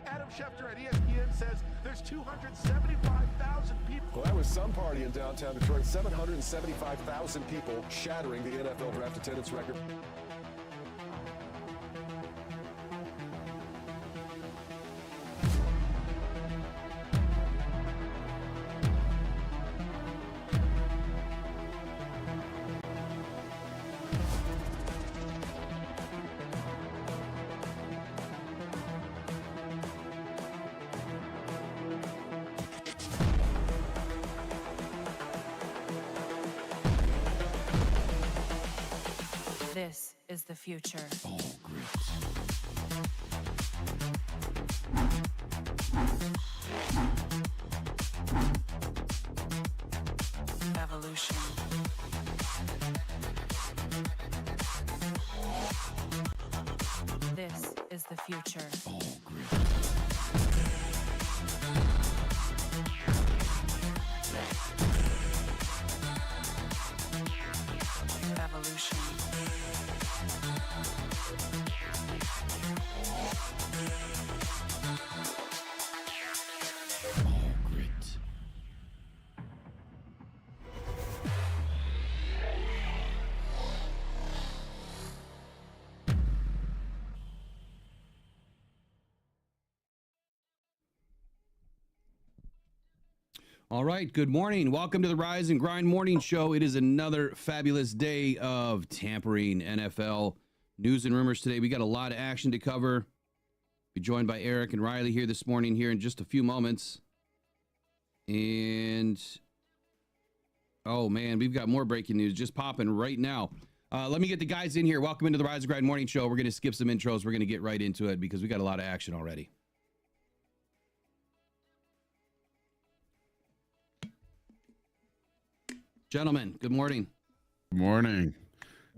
Adam Schefter at ESPN says there's 275,000 people. Well, that was some party in downtown Detroit. 775,000 people shattering the NFL draft attendance record. This is the future. All grit. Evolution. This is the future. All grit. Evolution. All grit. All right, good morning. Welcome to the Rise and Grind Morning Show. It is another fabulous day of tampering NFL news and rumors today. We got a lot of action to cover. Be joined by Eric and Riley here this morning here in just a few moments. And, oh man, we've got more breaking news just popping right now. Let me get the guys in here. Welcome into the Rise and Grind Morning Show. We're going to skip some intros. We're going to get right into it because we got a lot of action already. Gentlemen, good morning. Good morning.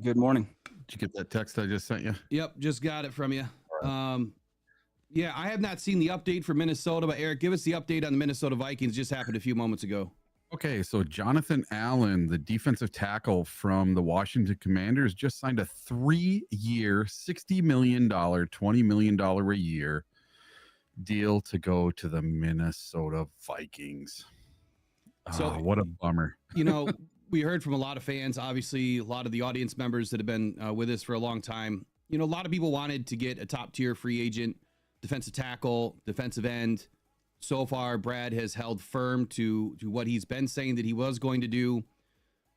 Good morning. Did you get that text I just sent you? Yep, just got it from you. Yeah, I have not seen the update for Minnesota, but Eric, give us the update on the Minnesota Vikings. Just happened a few moments ago. Okay, so Jonathan Allen, the defensive tackle from the Washington Commanders, just signed a 3-year, $60 million, $20 million a year deal to go to the Minnesota Vikings. So, what a bummer. You know, we heard from a lot of fans, obviously, a lot of the audience members that have been with us for a long time. You know, a lot of people wanted to get a top-tier free agent, defensive tackle, defensive end. So far, Brad has held firm to what he's been saying that he was going to do,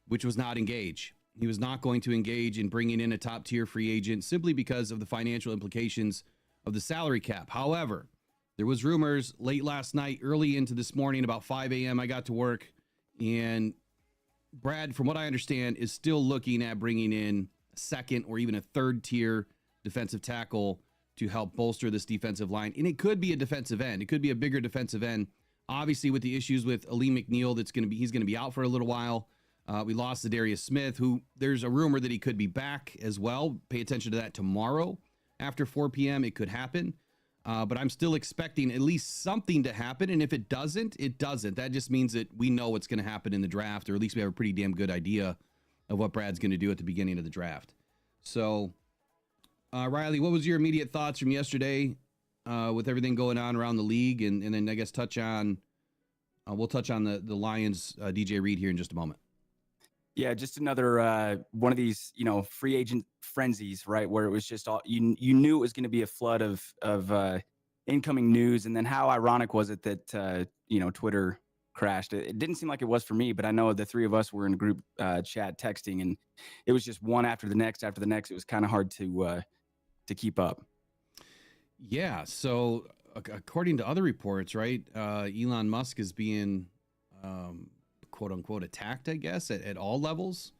which was not engage. He was not going to engage in bringing in a top-tier free agent simply because of the financial implications of the salary cap. However, there was rumors late last night, early into this morning, about 5 a.m. I got to work, and Brad, from what I understand, is still looking at bringing in a second or even a third-tier defensive tackle to help bolster this defensive line. And it could be a defensive end. It could be a bigger defensive end. Obviously, with the issues with Ali McNeil, he's going to be out for a little while. We lost Zadarius Smith, who there's a rumor that he could be back as well. Pay attention to that tomorrow after 4 p.m. It could happen. But I'm still expecting at least something to happen. And if it doesn't, it doesn't. That just means that we know what's going to happen in the draft, or at least we have a pretty damn good idea of what Brad's going to do at the beginning of the draft. So, Riley, what was your immediate thoughts from yesterday with everything going on around the league? And then I guess we'll touch on the Lions, DJ Reed here in just a moment. Yeah, just another one of these, free agent frenzies, right? Where it was just all you knew it was going to be a flood of incoming news, and then how ironic was it that Twitter crashed? It didn't seem like it was for me, but I know the three of us were in a group chat texting, and it was just one after the next. It was kind of hard to keep up. Yeah. So according to other reports, right, Elon Musk is being quote unquote attacked, I guess, at all levels.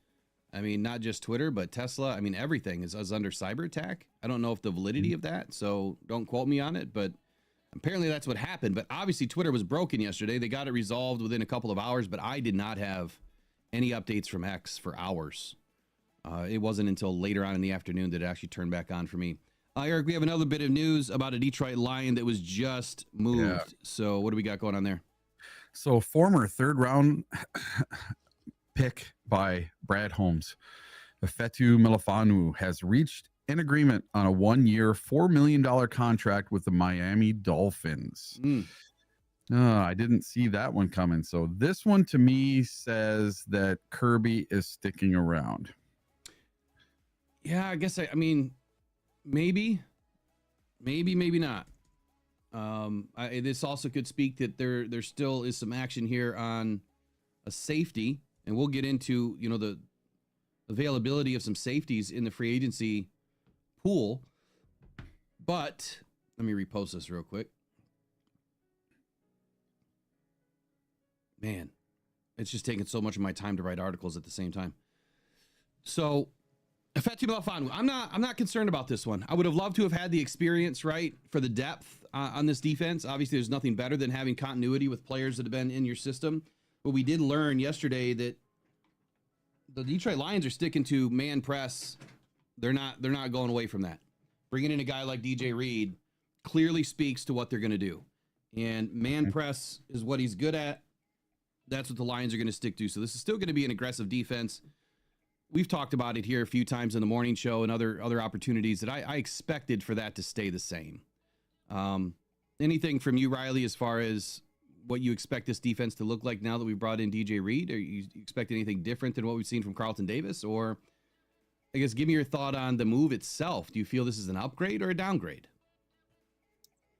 I mean, not just Twitter, but Tesla. I mean, everything is under cyber attack. I don't know if the validity of that, so don't quote me on it, but apparently that's what happened. But obviously Twitter was broken yesterday. They got it resolved within a couple of hours, but I did not have any updates from X for hours. It wasn't until later on in the afternoon that it actually turned back on for me. Eric, we have another bit of news about a Detroit Lion that was just moved. Yeah. So what do we got going on there? So former third-round pick by Brad Holmes, Fetu Melifonwu, has reached in agreement on a 1-year, $4 million contract with the Miami Dolphins. I didn't see that one coming. So this one to me says that Kirby is sticking around. Yeah, I guess I mean, maybe not. This also could speak that there still is some action here on a safety, and we'll get into, you know, the availability of some safeties in the free agency pool. But let me repost this real quick. Man, it's just taking so much of my time to write articles at the same time. So, I'm not concerned about this one. I would have loved to have had the experience, right, for the depth on this defense. Obviously, there's nothing better than having continuity with players that have been in your system. But we did learn yesterday that the Detroit Lions are sticking to man press. They're not going away from that. Bringing in a guy like DJ Reed clearly speaks to what they're going to do. And man press is what he's good at. That's what the Lions are going to stick to. So this is still going to be an aggressive defense. We've talked about it here a few times in the morning show and other opportunities that I expected for that to stay the same. Anything from you, Riley, as far as what you expect this defense to look like now that we brought in DJ Reed? Are you expect anything different than what we've seen from Carlton Davis? Or I guess give me your thought on the move itself. Do you feel this is an upgrade or a downgrade?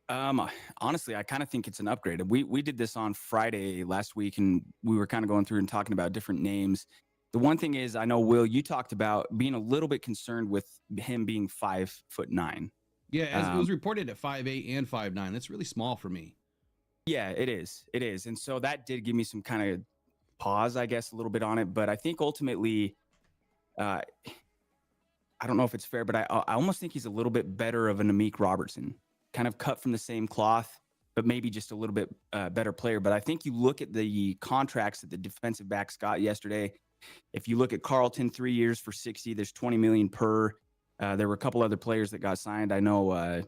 Honestly, I kind of think it's an upgrade. We did this on Friday last week, and we were kind of going through and talking about different names. The one thing is, I know, Will, you talked about being a little bit concerned with him being 5'9". Yeah, as it was reported at 5'8" and 5'9". That's really small for me. Yeah, it is. It is. And so that did give me some kind of pause, I guess, a little bit on it. But I think ultimately, I don't know if it's fair, but I almost think he's a little bit better of an Amik Robertson, kind of cut from the same cloth, but maybe just a little bit better player. But I think you look at the contracts that the defensive backs got yesterday. If you look at Carlton, 3 years for 60, there's 20 million per. There were a couple other players that got signed. I know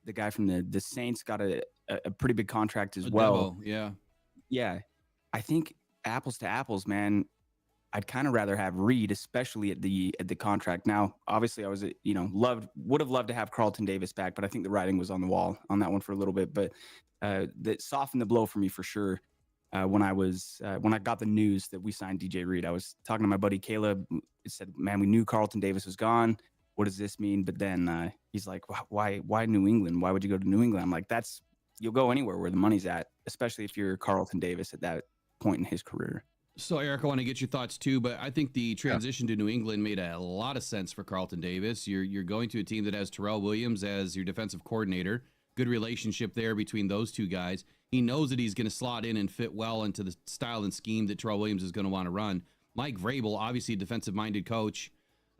the guy from the Saints got a pretty big contract as well. Yeah. I think apples to apples, man. I'd kind of rather have Reed, especially at the contract. Now, obviously, I was would have loved to have Carlton Davis back, but I think the writing was on the wall on that one for a little bit. But that softened the blow for me for sure. When I got the news that we signed DJ Reed, I was talking to my buddy Caleb. He said, "Man, we knew Carlton Davis was gone. What does this mean?" But then he's like, "Why New England? Why would you go to New England?" I'm like, you'll go anywhere where the money's at, especially if you're Carlton Davis at that point in his career. So, Eric, I want to get your thoughts too, but I think the transition to New England made a lot of sense for Carlton Davis. You're going to a team that has Terrell Williams as your defensive coordinator. Good relationship there between those two guys. He knows that he's going to slot in and fit well into the style and scheme that Terrell Williams is going to want to run. Mike Vrabel, obviously a defensive-minded coach.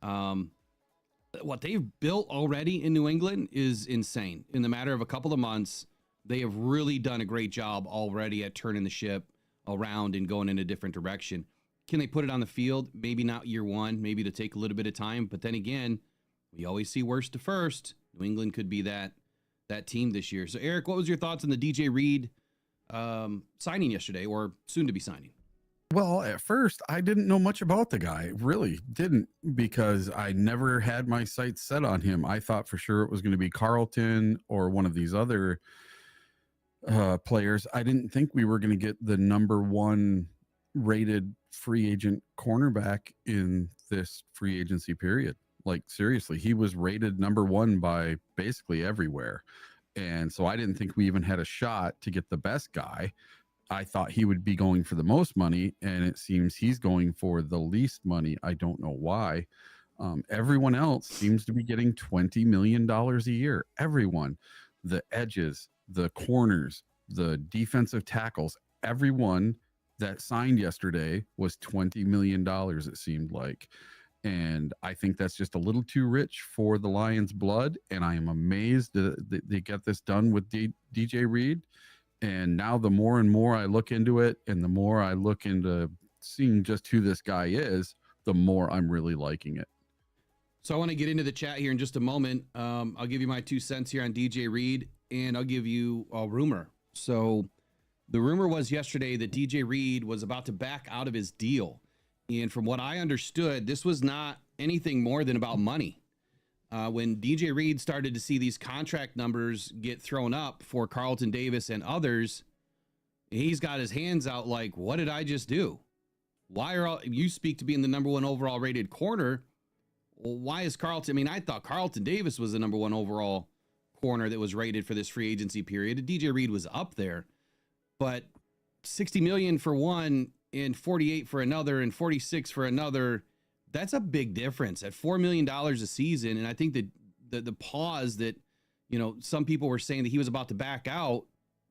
What they've built already in New England is insane. In the matter of a couple of months, they have really done a great job already at turning the ship around and going in a different direction. Can they put it on the field? Maybe not year one. Maybe it'll take a little bit of time. But then again, we always see worst to first. New England could be that team this year. So, Eric, what was your thoughts on the DJ Reed signing yesterday, or soon to be signing? Well, at first, I didn't know much about the guy. Really didn't, because I never had my sights set on him. I thought for sure it was going to be Carlton or one of these other players. I didn't think we were going to get the number one rated free agent cornerback in this free agency period. Like, seriously, he was rated number one by basically everywhere. And so I didn't think we even had a shot to get the best guy. I thought he would be going for the most money, and it seems he's going for the least money. I don't know why. Everyone else seems to be getting $20 million a year. Everyone, the edges, the corners, the defensive tackles, everyone that signed yesterday was $20 million, it seemed like. And I think that's just a little too rich for the Lions' blood. And I am amazed that they get this done with DJ Reed. And now the more and more I look into it, and the more I look into seeing just who this guy is, the more I'm really liking it. So I want to get into the chat here in just a moment. I'll give you my 2 cents here on DJ Reed, and I'll give you a rumor. So the rumor was yesterday that DJ Reed was about to back out of his deal. And from what I understood, this was not anything more than about money. when DJ Reed started to see these contract numbers get thrown up for Carlton Davis and others, he's got his hands out like, what did I just do? Why are you speak to being the number 1 overall rated corner? Well, why is Carlton? I mean, I thought Carlton Davis was the number 1 overall corner that was rated for this free agency period. DJ Reed was up there, but 60 million for one and 48 for another and 46 for another. That's a big difference at $4 million a season. And I think that the pause that, you know, some people were saying that he was about to back out,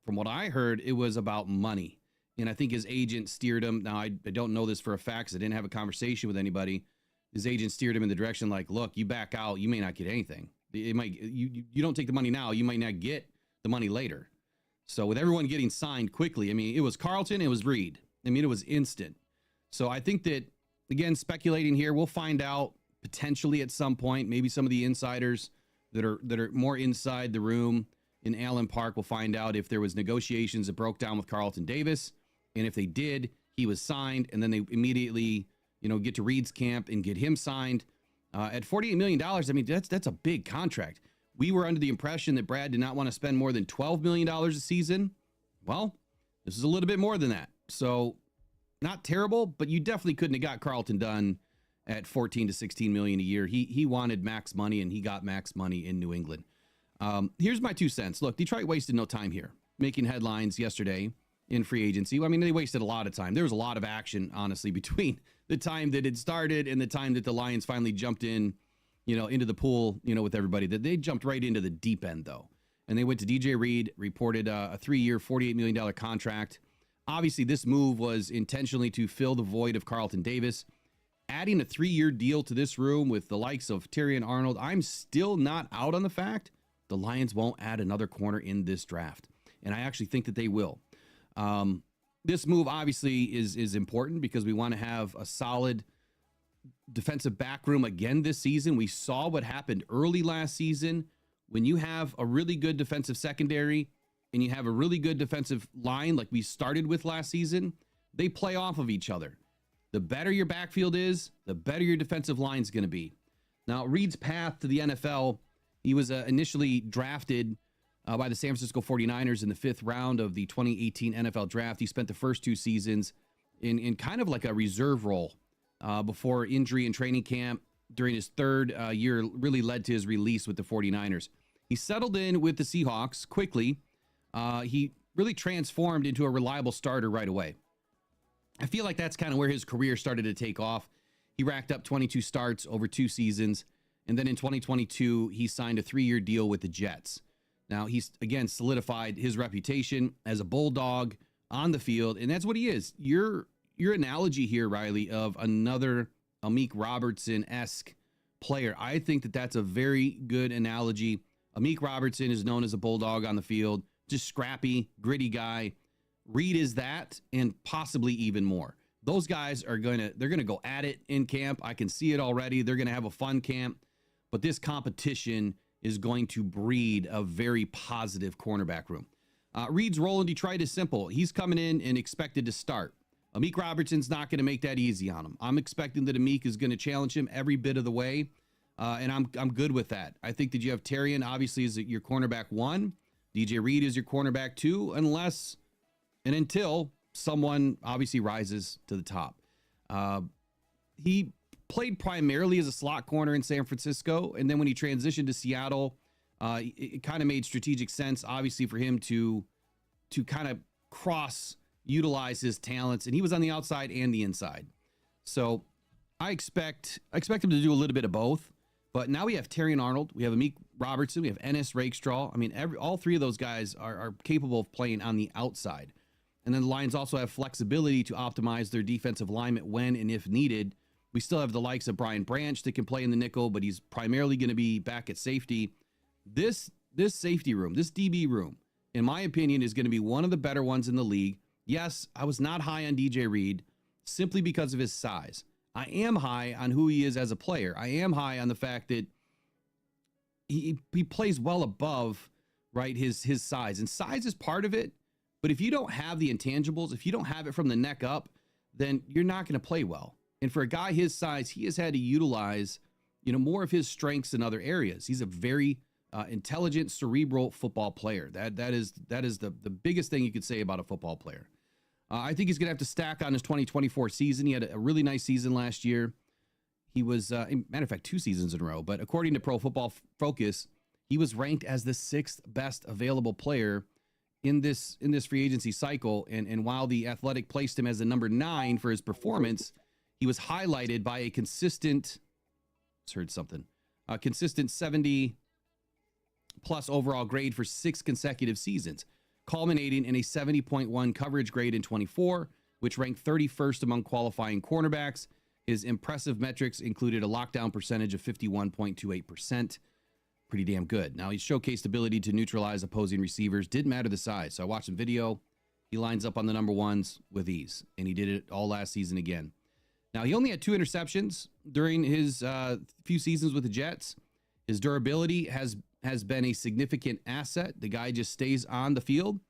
from what I heard, it was about money. And I think his agent steered him. Now, I don't know this for a fact, 'cause I didn't have a conversation with anybody. His agent steered him in the direction like, look, you back out, you may not get anything. It might, you don't take the money now, you might not get the money later. So with everyone getting signed quickly, I mean, it was Carlton, it was Reed. I mean, it was instant. So I think that, again, speculating here, we'll find out potentially at some point. Maybe some of the insiders that are more inside the room in Allen Park will find out if there was negotiations that broke down with Carlton Davis. And if they did, he was signed, and then they immediately, you know, get to Reed's camp and get him signed. At $48 million, I mean, that's a big contract. We were under the impression that Brad did not want to spend more than $12 million a season. Well, this is a little bit more than that. So not terrible, but you definitely couldn't have got Carlton done at 14 to 16 million a year. He wanted max money, and he got max money in New England. Here's my 2 cents. Look, Detroit wasted no time here making headlines yesterday in free agency. I mean, they wasted a lot of time. There was a lot of action, honestly, between the time that it started and the time that the Lions finally jumped in, you know, into the pool, you know, with everybody. That they jumped right into the deep end, though. And they went to DJ Reed, reported a 3-year, $48 million contract. Obviously, this move was intentionally to fill the void of Carlton Davis. Adding a 3-year deal to this room with the likes of Terrion Arnold, I'm still not out on the fact the Lions won't add another corner in this draft. And I actually think that they will. This move obviously is important because we want to have a solid defensive back room again this season. We saw what happened early last season. When you have a really good defensive secondary and you have a really good defensive line like we started with last season, they play off of each other. The better your backfield is, the better your defensive line is going to be. Now, Reed's path to the NFL, he was initially drafted by the San Francisco 49ers in the 5th round of the 2018 NFL draft. He spent the first 2 seasons in kind of like a reserve role before injury and training camp during his 3rd year really led to his release with the 49ers. He settled in with the Seahawks quickly. He really transformed into a reliable starter right away. I feel like that's kind of where his career started to take off. He racked up 22 starts over 2 seasons. And then in 2022, he signed a 3-year deal with the Jets. Now, he's, again, solidified his reputation as a bulldog on the field, and that's what he is. Your analogy here, Riley, of another Amik Robertson-esque player, I think that that's a very good analogy. Amik Robertson is known as a bulldog on the field, just scrappy, gritty guy. Reed is that, and possibly even more. Those guys are they're gonna go at it in camp. I can see it already. They're gonna have a fun camp, but this competition is going to breed a very positive cornerback room. Reed's role in Detroit is simple. He's coming in and expected to start. Amik Robertson's not going to make that easy on him. I'm expecting that Amik is going to challenge him every bit of the way, and I'm good with that. I think that you have Terrion, obviously, as your cornerback 1. DJ Reed is your cornerback 2, unless and until someone obviously rises to the top. He played primarily as a slot corner in San Francisco, and then when he transitioned to Seattle, it kind of made strategic sense, obviously, for him to kind of utilize his talents, and he was on the outside and the inside. So I expect him to do a little bit of both. But now we have Terrion Arnold, we have Amik Robertson, we have Ennis Rakestraw. I mean, all 3 of those guys are capable of playing on the outside. And then the Lions also have flexibility to optimize their defensive alignment when and if needed. We still have the likes of Brian Branch that can play in the nickel, but he's primarily going to be back at safety. This safety room, this DB room, in my opinion, is going to be one of the better ones in the league. Yes, I was not high on DJ Reed simply because of his size. I am high on who he is as a player. I am high on the fact that he plays well above, right, his size. And size is part of it, but if you don't have the intangibles, if you don't have it from the neck up, then you're not going to play well. And for a guy his size, he has had to utilize, more of his strengths in other areas. He's a very intelligent, cerebral football player. That is the biggest thing you could say about a football player. I think he's going to have to stack on his 2024 season. He had a really nice season last year. He was, matter of fact, 2 seasons in a row. But according to Pro Football Focus, he was ranked as the 6th best available player in this free agency cycle. And while the Athletic placed him as the number 9 for his performance, he was highlighted by a consistent 70 plus overall grade for 6 consecutive seasons, culminating in a 70.1 coverage grade in 24, which ranked 31st among qualifying cornerbacks. His impressive metrics included a lockdown percentage of 51.28%. Pretty damn good. Now, he showcased ability to neutralize opposing receivers. Didn't matter the size. So I watched some video. He lines up on the number 1s with ease, and he did it all last season again. Now, he only had 2 interceptions during his few seasons with the Jets. His durability has been a significant asset. The guy just stays on the field.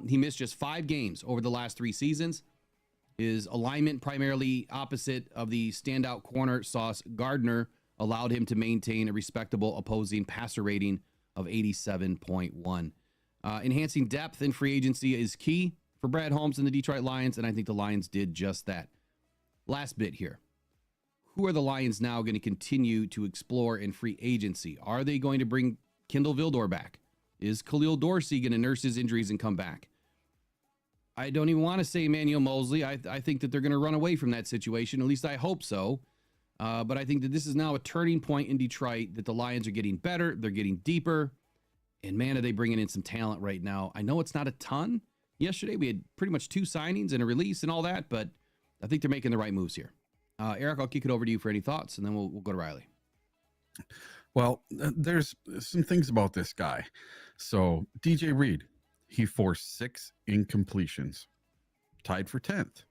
He missed just 5 games over the last 3 seasons. His alignment, primarily opposite of the standout corner Sauce Gardner, allowed him to maintain a respectable opposing passer rating of 87.1. Enhancing depth in free agency is key for Brad Holmes and the Detroit Lions, and I think the Lions did just that. Last bit here. Who are the Lions now going to continue to explore in free agency? Are they going to bring Kendall Vildor back? Is Khalil Dorsey going to nurse his injuries and come back? I don't even want to say Emmanuel Mosley. I think that they're going to run away from that situation. At least I hope so. But I think that this is now a turning point in Detroit, that the Lions are getting better. They're getting deeper. And man, are they bringing in some talent right now. I know it's not a ton. Yesterday, we had pretty much 2 signings and a release and all that, but I think they're making the right moves here. Eric, I'll kick it over to you for any thoughts, and then we'll go to Riley. Well, there's some things about this guy. So DJ Reed, he forced 6 incompletions, tied for 10th.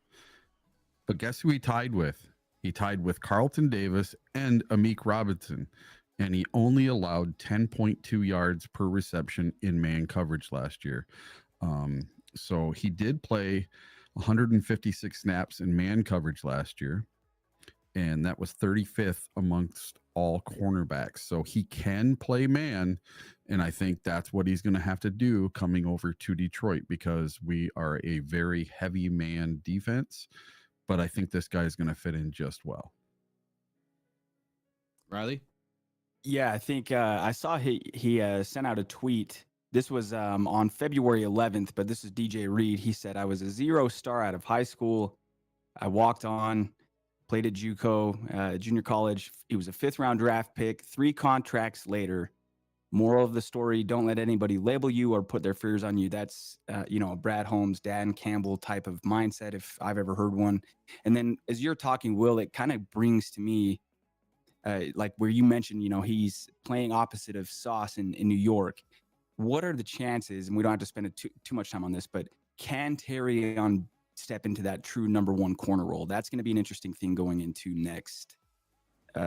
But guess who he tied with? He tied with Carlton Davis and Amik Robinson, and he only allowed 10.2 yards per reception in man coverage last year. So he did play 156 snaps in man coverage last year, and that was 35th amongst all cornerbacks. So he can play man, and I think that's what he's going to have to do coming over to Detroit, because we are a very heavy man defense, but I think this guy is going to fit in just well. Riley? Yeah, I think I saw he sent out a tweet. This was on February 11th, but this is DJ Reed. He said, "I was a 0-star out of high school. I walked on, played at JUCO, junior college. He was a 5th-round draft pick. 3 contracts later. Moral of the story, don't let anybody label you or put their fears on you." That's, a Brad Holmes, Dan Campbell type of mindset, if I've ever heard one. And then as you're talking, Will, it kind of brings to me, like where you mentioned, he's playing opposite of Sauce in New York. What are the chances, and we don't have to spend too much time on this, but can Terrion step into that true number 1 corner role? That's going to be an interesting thing going into next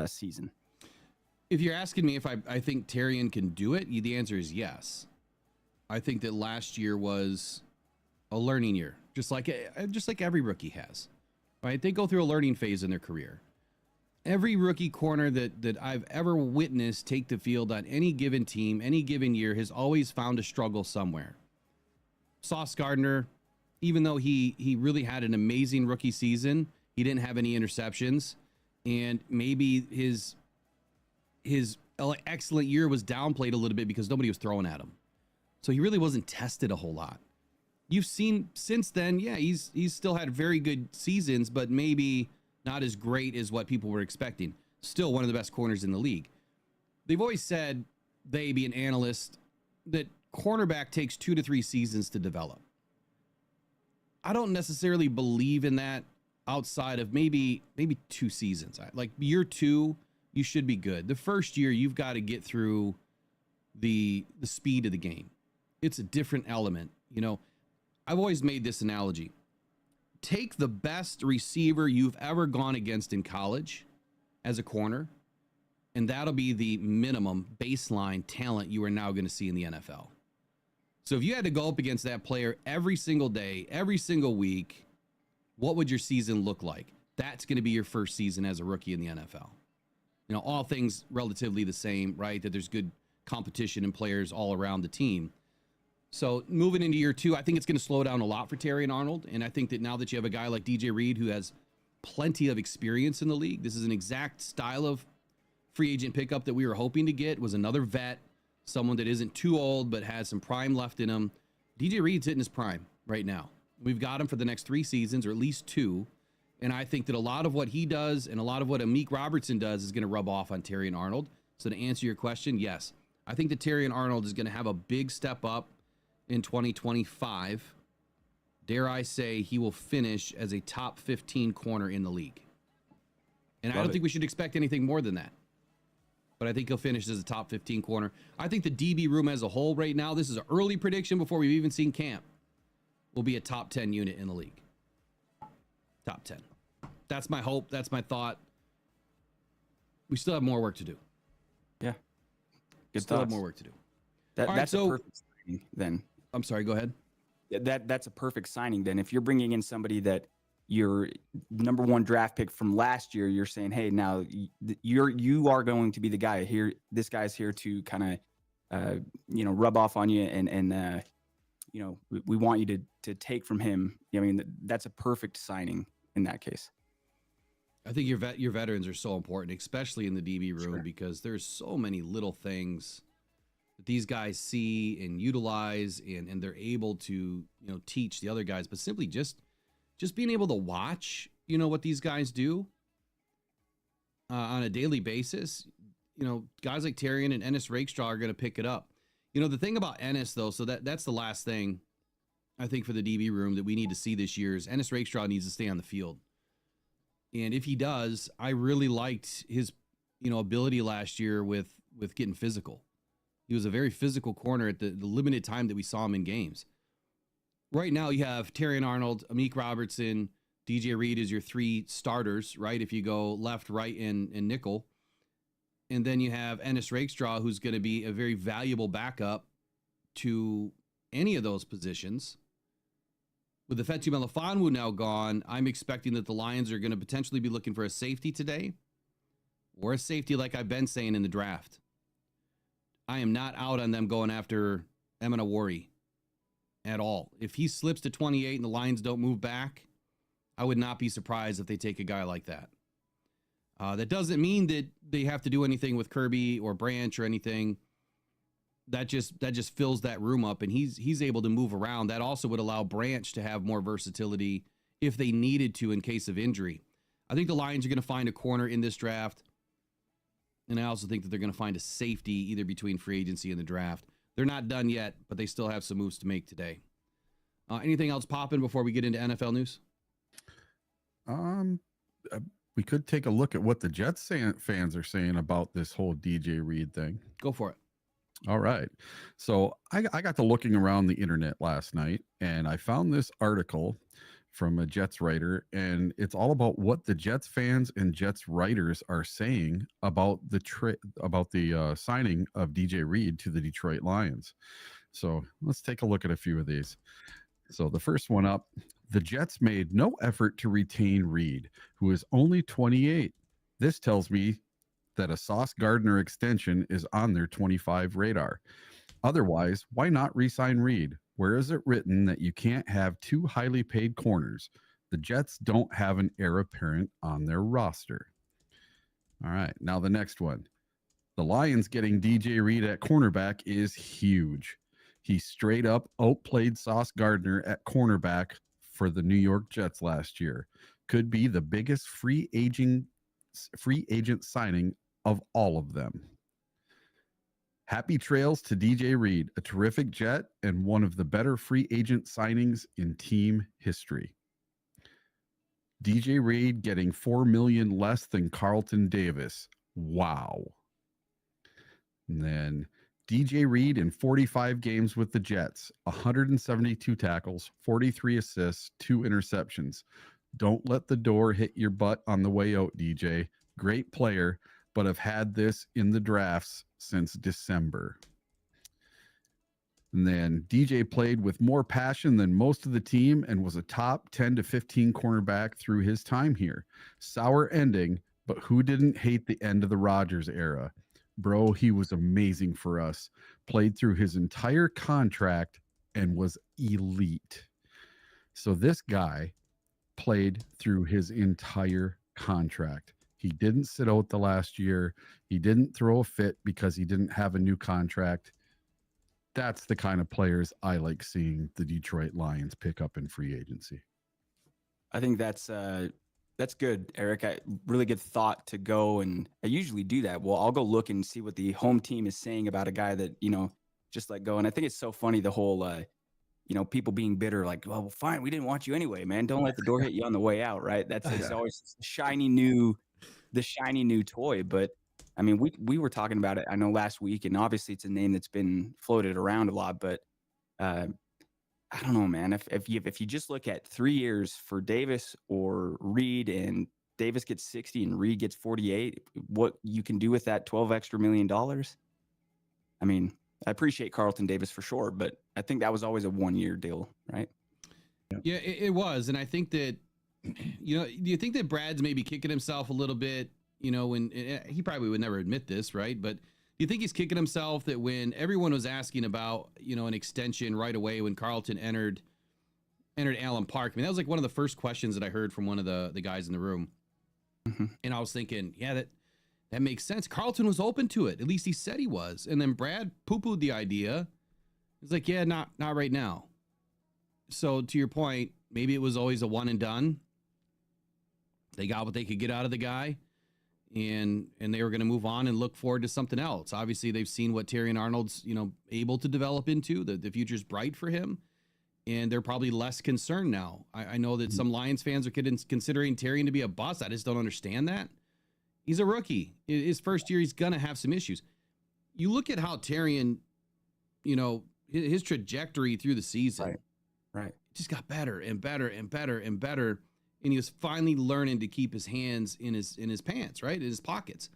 season. If you're asking me if I think Terrion can do it, the answer is yes. I think that last year was a learning year, just like every rookie has, right? They go through a learning phase in their career. Every rookie corner that I've ever witnessed take the field on any given team, any given year, has always found a struggle somewhere. Sauce Gardner, even though he really had an amazing rookie season, he didn't have any interceptions, and maybe his excellent year was downplayed a little bit because nobody was throwing at him. So he really wasn't tested a whole lot. You've seen since then, yeah, he's still had very good seasons, but maybe not as great as what people were expecting. Still one of the best corners in the league. They've always said, they be an analyst, that cornerback takes 2 to 3 seasons to develop. I don't necessarily believe in that outside of maybe 2 seasons. Like year 2, you should be good. The first year, you've got to get through the speed of the game. It's a different element. I've always made this analogy. Take the best receiver you've ever gone against in college as a corner, and that'll be the minimum baseline talent you are now going to see in the NFL. So if you had to go up against that player every single day, every single week, what would your season look like? That's going to be your first season as a rookie in the NFL. all things relatively the same, right? That there's good competition and players all around the team. So moving into year 2, I think it's going to slow down a lot for Terry and Arnold. And I think that now that you have a guy like DJ Reed who has plenty of experience in the league, this is an exact style of free agent pickup that we were hoping to get, was another vet, someone that isn't too old but has some prime left in him. DJ Reed's hitting his prime right now. We've got him for the next 3 seasons, or at least 2. And I think that a lot of what he does and a lot of what Amik Robertson does is going to rub off on Terry and Arnold. So to answer your question, yes, I think that Terry and Arnold is going to have a big step up in 2025. Dare I say he will finish as a top 15 corner in the league. And I don't think we should expect anything more than that. But I think he'll finish as a top 15 corner. I think the DB room as a whole right now, this is an early prediction before we've even seen camp, will be a top 10 unit in the league. Top 10. That's my hope. That's my thought. We still have more work to do. Yeah. Good Still have thoughts. more work to do. That's a perfect signing then. I'm sorry, go ahead. That's a perfect signing then. If you're bringing in somebody that your number 1 draft pick from last year, you're saying, hey, now you are going to be the guy here. This guy's here to kind of, rub off on you and we want you to take from him. I mean, that's a perfect signing in that case. I think your veterans are so important, especially in the DB room, because there's so many little things that these guys see and utilize, and they're able to, teach the other guys, but simply just being able to watch, what these guys do on a daily basis, guys like Terrian and Ennis Rakestraw are going to pick it up. The thing about Ennis, though, so that's the last thing I think for the DB room that we need to see this year is Ennis Rakestraw needs to stay on the field. And if he does, I really liked his, ability last year with getting physical. He was a very physical corner at the limited time that we saw him in games. Right now, you have Terry and Arnold, Amik Robertson, DJ Reed as your 3 starters, right? If you go left, right, and nickel. And then you have Ennis Rakestraw, who's going to be a very valuable backup to any of those positions. With the Fetu Melifonwu now gone, I'm expecting that the Lions are going to potentially be looking for a safety today, or a safety like I've been saying in the draft. I am not out on them going after Eminawari at all. If he slips to 28 and the Lions don't move back, I would not be surprised if they take a guy like that. That doesn't mean that they have to do anything with Kirby or Branch or anything. That just fills that room up, and he's able to move around. That also would allow Branch to have more versatility if they needed to in case of injury. I think the Lions are going to find a corner in this draft, and I also think that they're going to find a safety either between free agency and the draft. They're not done yet, but they still have some moves to make today. Anything else popping before we get into NFL news? We could take a look at what the Jets fans are saying about this whole DJ Reed thing. Go for it. All right. So I got to looking around the internet last night, and I found this article from a Jets writer, and it's all about what the Jets fans and Jets writers are saying about the signing of DJ Reed to the Detroit Lions. So let's take a look at a few of these. So the first one up, the Jets made no effort to retain Reed, who is only 28. This tells me that a Sauce Gardner extension is on their 25 radar. Otherwise, why not re-sign Reed? Where is it written that you can't have 2 highly paid corners? The Jets don't have an heir apparent on their roster. All right, now the next one. The Lions getting DJ Reed at cornerback is huge. He straight up outplayed Sauce Gardner at cornerback for the New York Jets last year. Could be the biggest free agent signing of all of them. Happy trails to DJ Reed, a terrific Jet and one of the better free agent signings in team history. DJ Reed getting $4 million less than Carlton Davis. Wow. And then DJ Reed in 45 games with the Jets, 172 tackles, 43 assists, 2 interceptions. Don't let the door hit your butt on the way out, DJ. Great player, but have had this in the drafts since December. And then DJ played with more passion than most of the team and was a top 10 to 15 cornerback through his time here. Sour ending, But who didn't hate the end of the Rodgers era? Bro, he was amazing for us. Played through his entire contract and was elite. So this guy played through his entire contract. He didn't sit out the last year. He didn't throw a fit because he didn't have a new contract. That's the kind of players I like seeing the Detroit Lions pick up in free agency. I think that's good, Eric. Really good thought to go, and I usually do that. Well, I'll go look and see what the home team is saying about a guy that, just let go. And I think it's so funny, the whole, people being bitter, like, well, fine, we didn't want you anyway, man. Don't let the door hit you on the way out, right? It's always the shiny new toy. But I mean, we were talking about it, I know, last week, and obviously it's a name that's been floated around a lot, but I don't know, man. If you just look at 3 years for Davis or Reed, and Davis gets 60 and Reed gets 48, what you can do with that $12 extra million. I mean, I appreciate Carlton Davis for sure, but I think that was always a 1-year deal, right? Yeah, it was. And I think that, do you think that Brad's maybe kicking himself a little bit, when he probably would never admit this, right? But do you think he's kicking himself that when everyone was asking about, an extension right away when Carlton entered Allen Park? I mean, that was like one of the first questions that I heard from one of the guys in the room. Mm-hmm. And I was thinking, yeah, that makes sense. Carlton was open to it. At least he said he was. And then Brad poo-pooed the idea. He's like, yeah, not right now. So to your point, maybe it was always a one and done. They got what they could get out of the guy, and they were going to move on and look forward to something else. Obviously, they've seen what Terrion Arnold's, able to develop into. The future's bright for him, and they're probably less concerned now. I know that some Lions fans are considering Terrion to be a bust. I just don't understand that. He's a rookie. His first year, he's going to have some issues. You look at how Terrion, his trajectory through the season. Right. It just got better and better and better and better. And he was finally learning to keep his hands in his pants, right? In his pockets.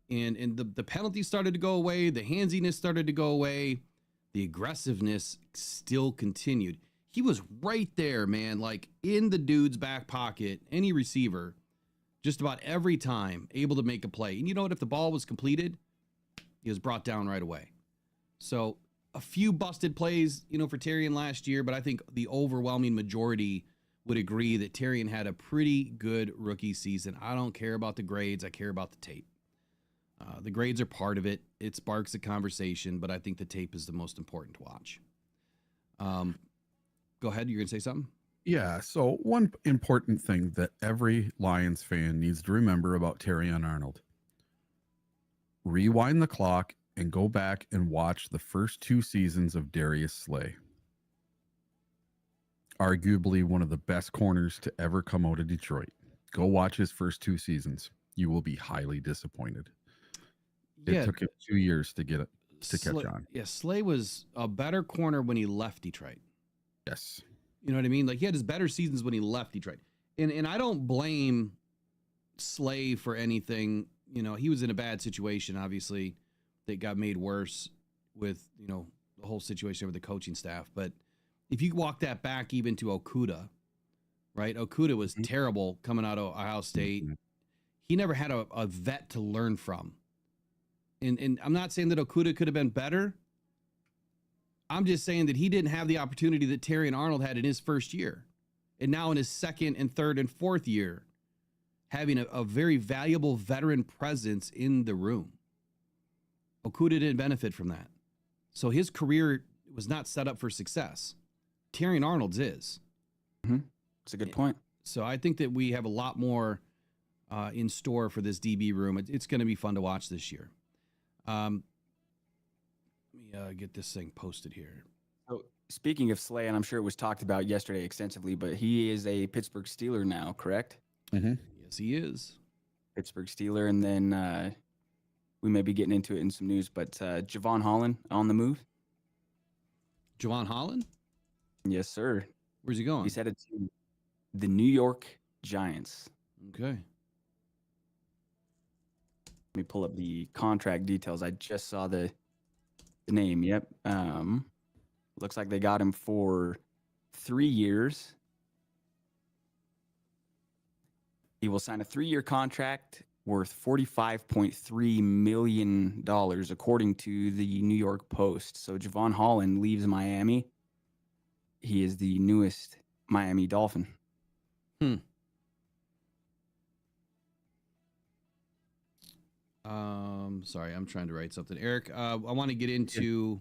And the penalties started to go away. The handsiness started to go away. The aggressiveness still continued. He was right there, man, like in the dude's back pocket, any receiver, just about every time, able to make a play. And you know what? If the ball was completed, he was brought down right away. So a few busted plays, for Terrion last year, but I think the overwhelming majority would agree that Terrion had a pretty good rookie season. I don't care about the grades. I care about the tape. The grades are part of it. It sparks a conversation, but I think the tape is the most important to watch. Go ahead. You're going to say something? Yeah. So one important thing that every Lions fan needs to remember about Terrion Arnold. Rewind the clock and go back and watch the first 2 seasons of Darius Slay. Arguably one of the best corners to ever come out of Detroit. Go watch his first 2 seasons. You will be highly disappointed. It took him 2 years to get it to catch on. Yeah, Slay was a better corner when he left Detroit. Yes. You know what I mean? Like, he had his better seasons when he left Detroit. And I don't blame Slay for anything. He was in a bad situation, obviously, that got made worse with, the whole situation with the coaching staff. But if you walk that back even to Okudah, right? Okudah was terrible coming out of Ohio State. He never had a vet to learn from. And I'm not saying that Okudah could have been better. I'm just saying that he didn't have the opportunity that Terrion Arnold had in his first year. And now in his second and third and fourth year, having a very valuable veteran presence in the room. Okudah didn't benefit from that. So his career was not set up for success. Terrion Arnold's is. That's a good point. So I think that we have a lot more in store for this DB room. It's going to be fun to watch this year. Let me get this thing posted here. So speaking of Slay, and I'm sure it was talked about yesterday extensively, but he is a Pittsburgh Steeler now, correct? Yes, he is. Pittsburgh Steeler, and then we may be getting into it in some news, but Javon Holland on the move. Javon Holland? Yes, sir. Where's he going? He's headed to the New York Giants. Okay. Let me pull up the contract details. I just saw the name. Yep. Looks like they got him for 3 years. He will sign a 3-year contract worth $45.3 million, according to the New York Post. So Javon Holland leaves Miami. He is the newest Miami Dolphin. Sorry, I'm trying to write something. Eric, I want to get into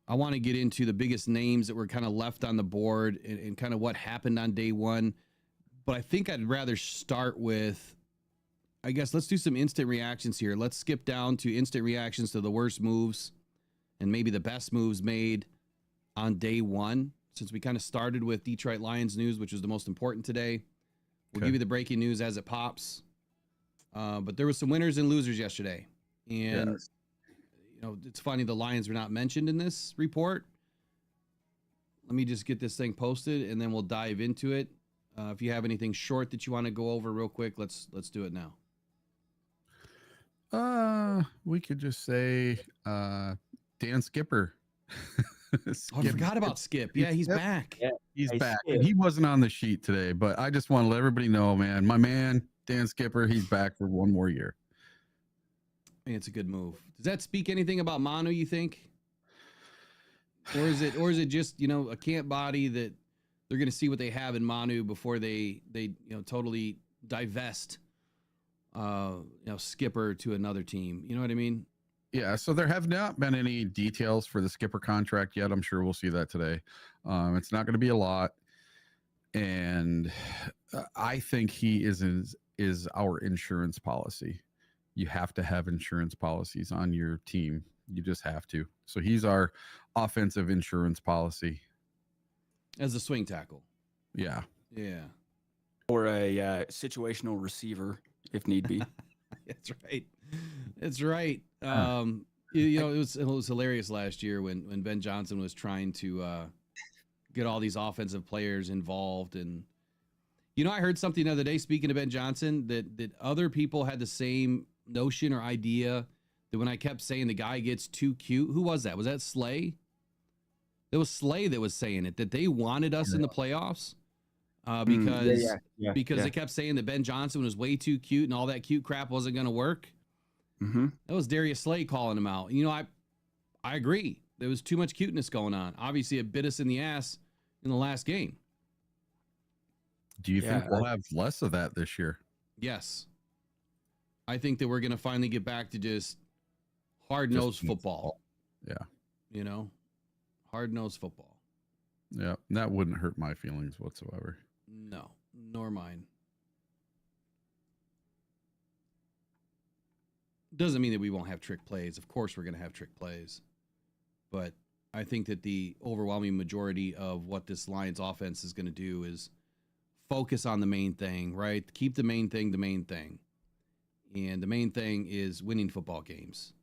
the biggest names that were kind of left on the board and kind of what happened on day one. But I think I'd rather start with, I guess, let's do some instant reactions here. Let's skip down to instant reactions to the worst moves and maybe the best moves made on day one, since we kind of started with Detroit Lions news, which was the most important today. We'll give you the breaking news as it pops. But there was some winners and losers yesterday. And, you know, it's funny, the Lions were not mentioned in this report. Let me just get this thing posted, and then we'll dive into it. If you have anything short that you want to go over real quick, let's do it now. We could just say Dan Skipper. Oh, I forgot about Skip. Yeah, he's back. Yeah. He's Hey, back. Skip. And he wasn't on the sheet today, but I just want to let everybody know, man, my man, Dan Skipper, he's back for one more year. I think it's a good move. Does that speak anything about Manu, you think? Or is it just, you know, a camp body that they're going to see what they have in Manu before they you know, totally divest Skipper to another team. You know what I mean? Yeah, so there have not been any details for the Skipper contract yet. I'm sure we'll see that today. It's not going to be a lot. And I think he is our insurance policy. You have to have insurance policies on your team. You just have to. So he's our offensive insurance policy. As a swing tackle. Yeah. Yeah. Or a situational receiver, if need be. That's right. That's right. You know, it was hilarious last year when Ben Johnson was trying to get all these offensive players involved. And, you know, I heard something the other day, speaking of Ben Johnson, that other people had the same notion or idea that when I kept saying the guy gets too cute. Who was that? Was that Slay? It was Slay that was saying it, that they wanted us in the playoffs because they kept saying that Ben Johnson was way too cute and all that cute crap wasn't going to work. Mm-hmm. That was Darius Slay calling him out. You know, I agree. There was too much cuteness going on. Obviously, it bit us in the ass in the last game. Do you think we'll have less of that this year? Yes. I think that we're going to finally get back to just hard-nosed football. Yeah. You know, hard-nosed football. Yeah, that wouldn't hurt my feelings whatsoever. No, nor mine. Doesn't mean that we won't have trick plays. Of course we're going to have trick plays. But I think that the overwhelming majority of what this Lions offense is going to do is focus on the main thing, right? Keep the main thing the main thing. And the main thing is winning football games.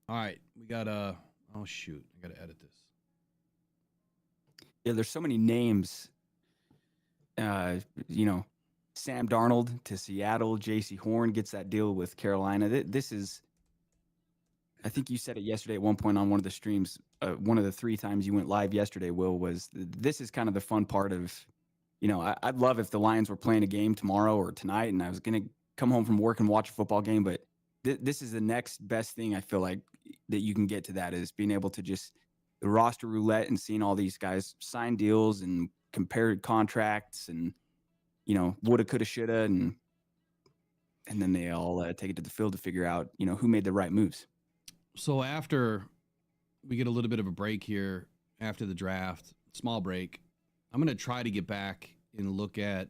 All right, we got oh shoot, I got to edit this. Yeah, there's so many names. You know, Sam Darnold to Seattle, J.C. Horn gets that deal with Carolina. This is, I think you said it yesterday at one point on one of the streams. One of the 3 times you went live yesterday, Will, was this is kind of the fun part of, you know, I'd love if the Lions were playing a game tomorrow or tonight and I was going to come home from work and watch a football game. But this is the next best thing I feel like that you can get to that, is being able to just the roster roulette and seeing all these guys sign deals and compared contracts and, you know, woulda, coulda, shoulda, and then they all take it to the field to figure out, you know, who made the right moves. So after we get a little bit of a break here after the draft, small break, I'm going to try to get back and look at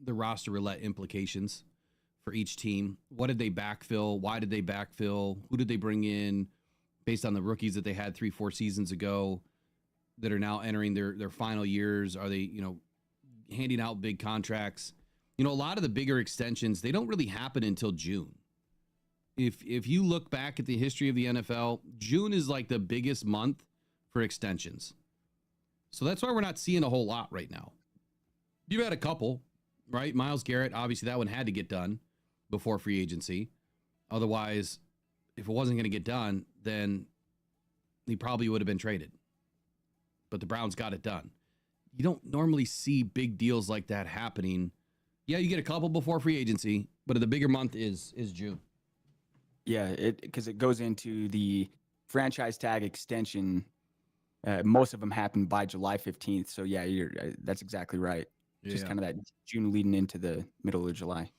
the roster roulette implications for each team. What did they backfill? Why did they backfill? Who did they bring in based on the rookies that they had 3-4 seasons ago that are now entering their final years? Are they, you know, handing out big contracts? You know, a lot of the bigger extensions, they don't really happen until June. If you look back at the history of the NFL, June is like the biggest month for extensions. So that's why we're not seeing a whole lot right now. You've had a couple, right? Myles Garrett, obviously that one had to get done before free agency. Otherwise, if it wasn't going to get done, then he probably would have been traded. But the Browns got it done. You don't normally see big deals like that happening. Yeah, you get a couple before free agency, but the bigger month is June. Yeah, because it goes into the franchise tag extension. Most of them happen by July 15th. So yeah, that's exactly right. Just kind of that June leading into the middle of July.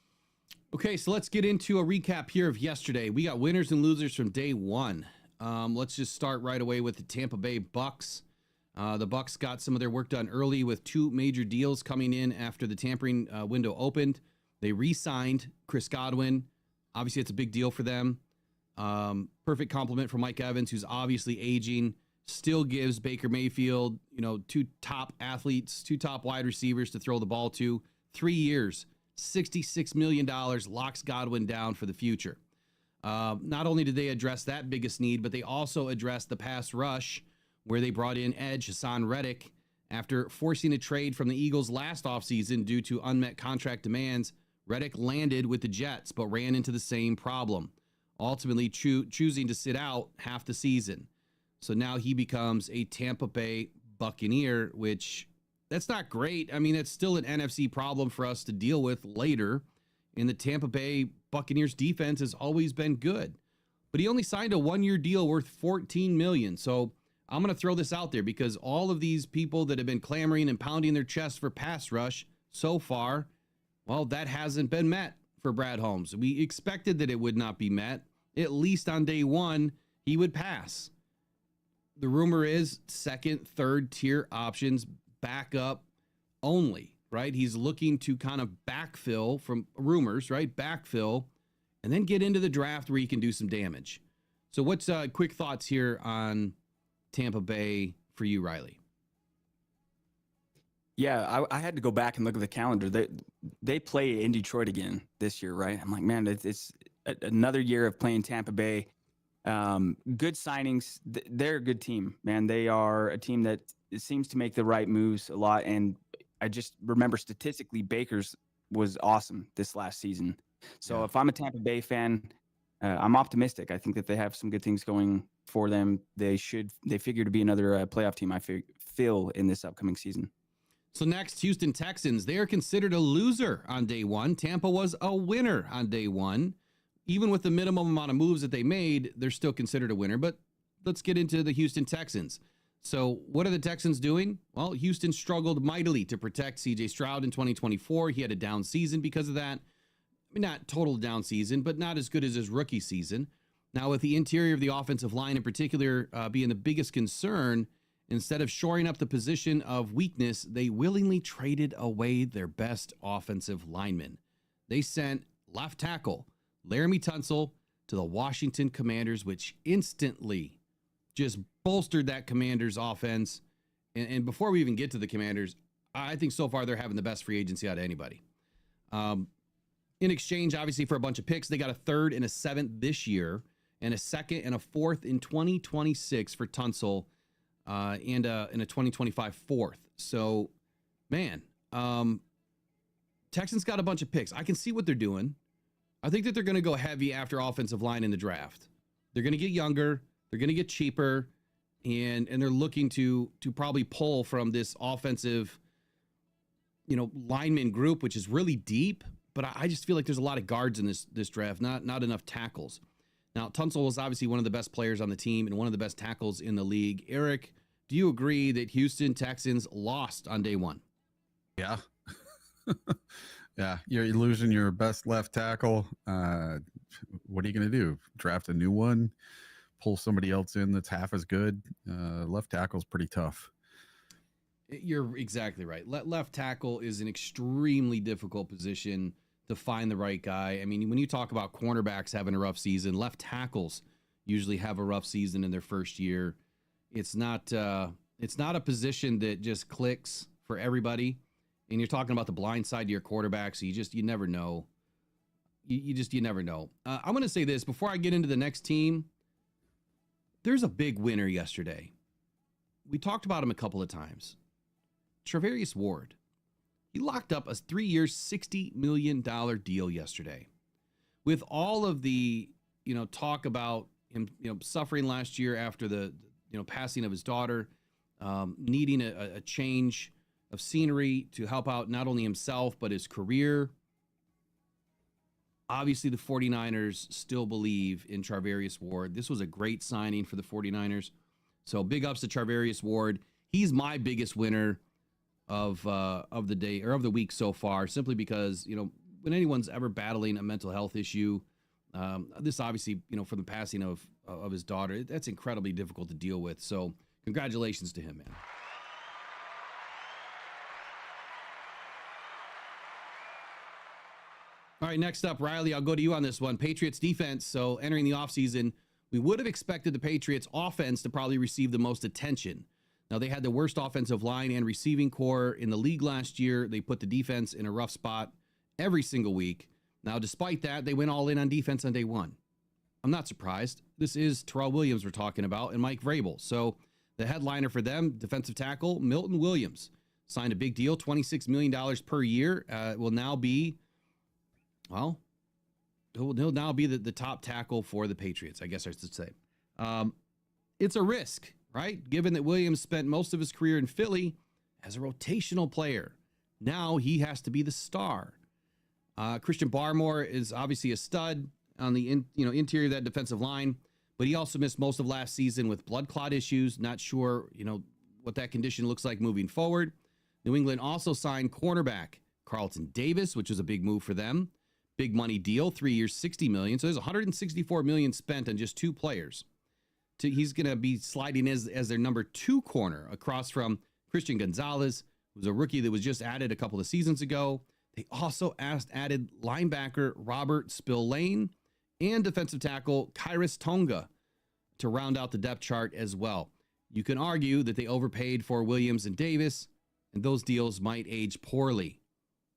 Okay, so let's get into a recap here of yesterday. We got winners and losers from day one. Let's just start right away with the Tampa Bay Bucks. The Bucks got some of their work done early with two major deals coming in after the tampering window opened. They re-signed Chris Godwin. Obviously, it's a big deal for them. Perfect compliment for Mike Evans, who's obviously aging. Still gives Baker Mayfield, two top athletes, two top wide receivers to throw the ball to. 3 years, $66 million, locks Godwin down for the future. Not only did they address that biggest need, but they also addressed the pass rush, where they brought in edge Hassan Reddick after forcing a trade from the Eagles last offseason due to unmet contract demands. Reddick landed with the Jets, but ran into the same problem, ultimately choosing to sit out half the season. So now he becomes a Tampa Bay Buccaneer, which that's not great. I mean, it's still an NFC problem for us to deal with later. And the Tampa Bay Buccaneers defense has always been good. But he only signed a 1-year deal worth $14 million. So I'm going to throw this out there because all of these people that have been clamoring and pounding their chest for pass rush so far, well, that hasn't been met for Brad Holmes. We expected that it would not be met. At least on day one, he would pass. The rumor is second, third tier options, backup only, right? He's looking to kind of backfill from rumors, right? Backfill, and then get into the draft where he can do some damage. So what's quick thoughts here on Tampa Bay for you, Riley? Yeah, I had to go back and look at the calendar. They play in Detroit again this year, right? I'm like, man, it's another year of playing Tampa Bay. Good signings. They're a good team, man. They are a team that seems to make the right moves a lot. And I just remember statistically, Baker's was awesome this last season. So if I'm a Tampa Bay fan, I'm optimistic. I think that they have some good things going for them. They figure to be another playoff team, I feel, in this upcoming season. So next, Houston Texans. They are considered a loser on day one. Tampa was a winner on day one. Even with the minimum amount of moves that they made, they're still considered a winner. But let's get into the Houston Texans. So what are the Texans doing? Well, Houston struggled mightily to protect C.J. Stroud in 2024. He had a down season because of that. I mean, not total down season, but not as good as his rookie season. Now, with the interior of the offensive line in particular being the biggest concern, instead of shoring up the position of weakness, they willingly traded away their best offensive lineman. They sent left tackle Laramie Tunsil to the Washington Commanders, which instantly just bolstered that Commanders offense. And before we even get to the Commanders, I think so far they're having the best free agency out of anybody. In exchange, obviously, for a bunch of picks, they got a third and a seventh this year, and a second and a fourth in 2026 for Tunsil, and a 2025 fourth. So, man, Texans got a bunch of picks. I can see what they're doing. I think that they're going to go heavy after offensive line in the draft. They're going to get younger. They're going to get cheaper, and they're looking to probably pull from this offensive, lineman group, which is really deep. But I just feel like there's a lot of guards in this draft, not enough tackles. Now, Tunsil was obviously one of the best players on the team and one of the best tackles in the league. Eric, do you agree that Houston Texans lost on day one? Yeah. Yeah, you're losing your best left tackle. What are you going to do? Draft a new one? Pull somebody else in that's half as good? Left tackle's pretty tough. You're exactly right. Left tackle is an extremely difficult position to find the right guy. I mean, when you talk about cornerbacks having a rough season, left tackles usually have a rough season in their first year. It's not a position that just clicks for everybody. And you're talking about the blind side to your quarterback, so you never know. You never know. I'm going to say this before I get into the next team. There's a big winner yesterday. We talked about him a couple of times. Travarius Ward. He locked up a 3-year, $60 million deal yesterday. With all of the, talk about him, suffering last year after the, passing of his daughter, needing a change of scenery to help out not only himself, but his career. Obviously, the 49ers still believe in Charvarius Ward. This was a great signing for the 49ers. So big ups to Charvarius Ward. He's my biggest winner of the day or of the week so far, simply because, you know, when anyone's ever battling a mental health issue, this obviously, you know, for the passing of his daughter, that's incredibly difficult to deal with. So congratulations to him, man. All right, next up, Riley, I'll go to you on this one. Patriots defense. So entering the offseason, we would have expected the Patriots offense to probably receive the most attention. Now, they had the worst offensive line and receiving core in the league last year. They put the defense in a rough spot every single week. Now, despite that, they went all in on defense on day one. I'm not surprised. This is Terrell Williams we're talking about and Mike Vrabel. So the headliner for them, defensive tackle Milton Williams, signed a big deal, $26 million per year. Will now be, well, he'll now be the top tackle for the Patriots, I guess I should say. It's a risk, right? Given that Williams spent most of his career in Philly as a rotational player. Now he has to be the star. Christian Barmore is obviously a stud on the interior of that defensive line, but he also missed most of last season with blood clot issues. Not sure, what that condition looks like moving forward. New England also signed cornerback Carlton Davis, which was a big move for them. Big money deal, 3 years, $60 million. So there's $164 million spent on just two players. He's going to be sliding as their number 2 corner across from Christian Gonzalez, who's a rookie that was just added a couple of seasons ago. They also added linebacker Robert Spillane and defensive tackle Kairos Tonga to round out the depth chart as well. You can argue that they overpaid for Williams and Davis, and those deals might age poorly.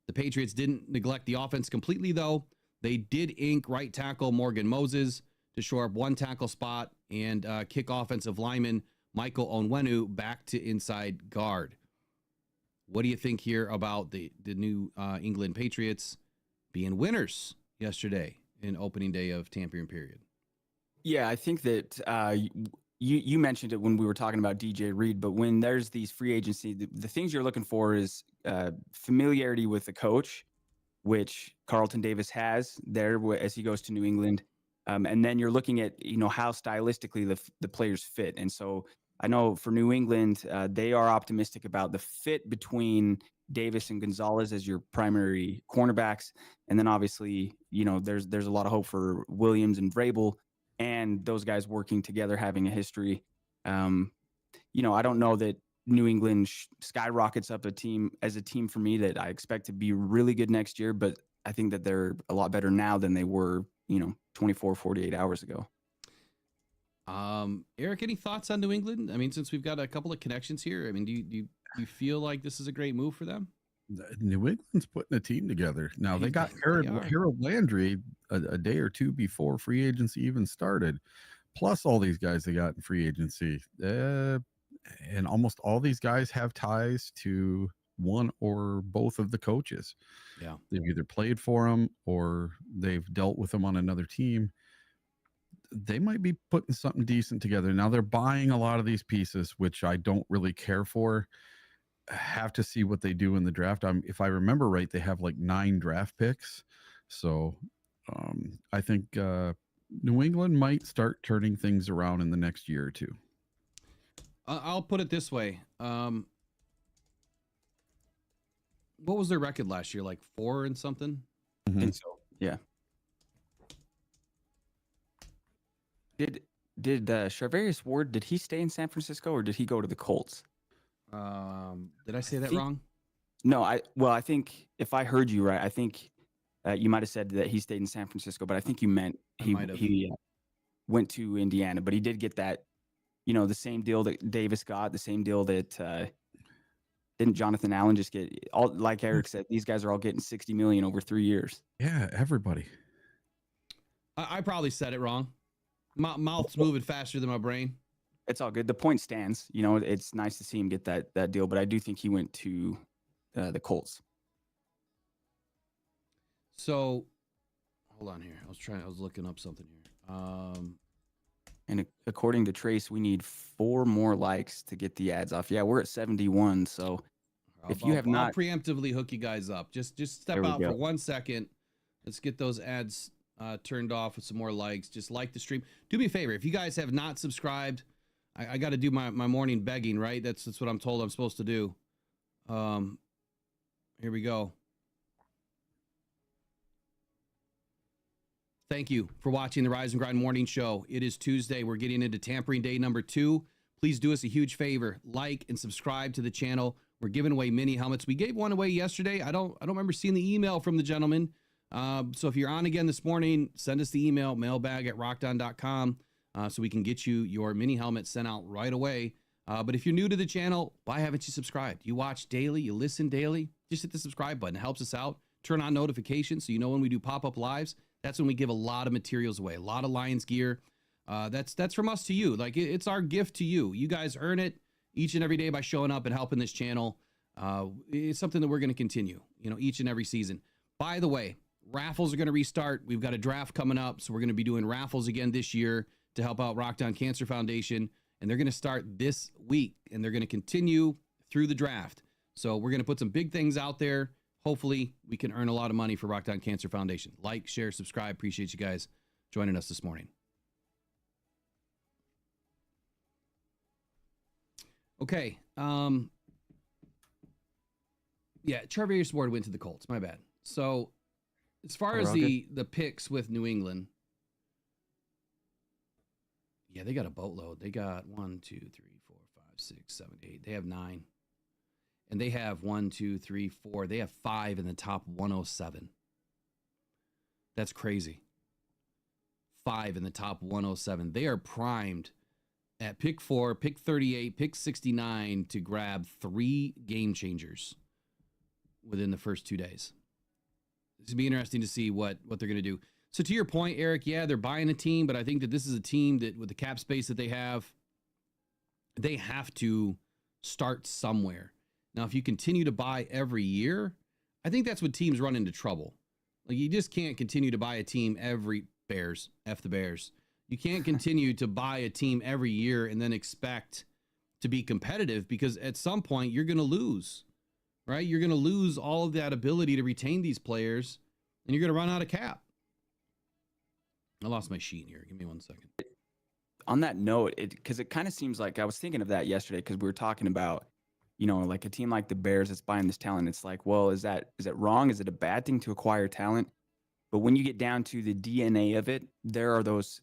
The Patriots didn't neglect the offense completely, though. They did ink right tackle Morgan Moses to shore up one tackle spot and kick offensive lineman Michael Onwenu back to inside guard. What do you think here about the New England Patriots being winners yesterday in opening day of Tampa period? Yeah, I think that you mentioned it when we were talking about DJ Reed, but when there's these free agency, the things you're looking for is familiarity with the coach, which Carlton Davis has there as he goes to New England. And then you're looking at, how stylistically the players fit. And so I know for New England, they are optimistic about the fit between Davis and Gonzalez as your primary cornerbacks. And then obviously, there's a lot of hope for Williams and Vrabel and those guys working together, having a history. I don't know that New England skyrockets up as a team for me that I expect to be really good next year, but I think that they're a lot better now than they were, 24, 48 hours ago. Eric, any thoughts on New England? I mean, since we've got a couple of connections here, I mean, do you feel like this is a great move for them? New England's putting a team together. Now they got Harold Landry a day or two before free agency even started, plus all these guys they got in free agency. And almost all these guys have ties to one or both of the coaches. Yeah. They've either played for them or they've dealt with them on another team. They might be putting something decent together. Now they're buying a lot of these pieces, which I don't really care for. Have to see what they do in the draft. If I remember right, they have like 9 draft picks. So I think New England might start turning things around in the next year or two. I'll put it this way. What was their record last year? Like 4 and something? I think so. Yeah. Did Charvarius Ward, did he stay in San Francisco or did he go to the Colts? Did I say that wrong? No, I think if I heard you right, I think you might have said that he stayed in San Francisco, but I think you meant he went to Indiana, but he did get that, the same deal that Davis got, the same deal that didn't Jonathan Allen just get, all like Eric said, these guys are all getting $60 million over 3 years. Yeah, everybody. I probably said it wrong. My mouth's moving faster than my brain. It's all good. The point stands. It's nice to see him get that deal, but I do think he went to the Colts. So, hold on here. I was looking up something here. And according to Trace, we need 4 more likes to get the ads off. Yeah, we're at 71. So if you have not preemptively hook you guys up, just step out for 1 second. Let's get those ads turned off with some more likes. Just like the stream. Do me a favor. If you guys have not subscribed, I got to do my morning begging, right? That's what I'm told I'm supposed to do. Here we go. Thank you for watching the Rise and Grind Morning Show. It is Tuesday. We're getting into tampering day number 2. Please do us a huge favor. Like and subscribe to the channel. We're giving away mini helmets. We gave one away yesterday. I don't remember seeing the email from the gentleman. So if you're on again this morning, send us the email, mailbag@rockdown.com, so we can get you your mini helmet sent out right away. But if you're new to the channel, why haven't you subscribed? You watch daily, you listen daily, just hit the subscribe button. It helps us out. Turn on notifications so you know when we do pop-up lives. That's when we give a lot of materials away, a lot of Lions gear. That's from us to you. Like, it's our gift to you. You guys earn it each and every day by showing up and helping this channel. It's something that we're going to continue, each and every season. By the way, raffles are going to restart. We've got a draft coming up, so we're going to be doing raffles again this year to help out Rockdown Cancer Foundation, and they're going to start this week, and they're going to continue through the draft. So we're going to put some big things out there. Hopefully, we can earn a lot of money for Rockdown Cancer Foundation. Like, share, subscribe. Appreciate you guys joining us this morning. Okay. Yeah, Charvarius Ward went to the Colts. My bad. So, as far as the picks with New England, yeah, they got a boatload. They got 1, 2, 3, 4, 5, 6, 7, 8. They have 9. And they have 1, 2, 3, 4. They have 5 in the top 107. That's crazy. 5 in the top 107. They are primed at pick 4, pick 38, pick 69 to grab 3 game changers within the first 2 days. It's going to be interesting to see what they're going to do. So to your point, Eric, yeah, they're buying a team, but I think that this is a team that with the cap space that they have to start somewhere. Now, if you continue to buy every year, I think that's when teams run into trouble. Like, you just can't continue to buy a team every Bears, F the Bears. You can't continue to buy a team every year and then expect to be competitive, because at some point you're going to lose. Right? You're going to lose all of that ability to retain these players, and you're going to run out of cap. I lost my sheet here. Give me 1 second. On that note, because it kind of seems like I was thinking of that yesterday, because we were talking about, like a team like the Bears that's buying this talent. It's like, well, is it wrong? Is it a bad thing to acquire talent? But when you get down to the DNA of it, there are those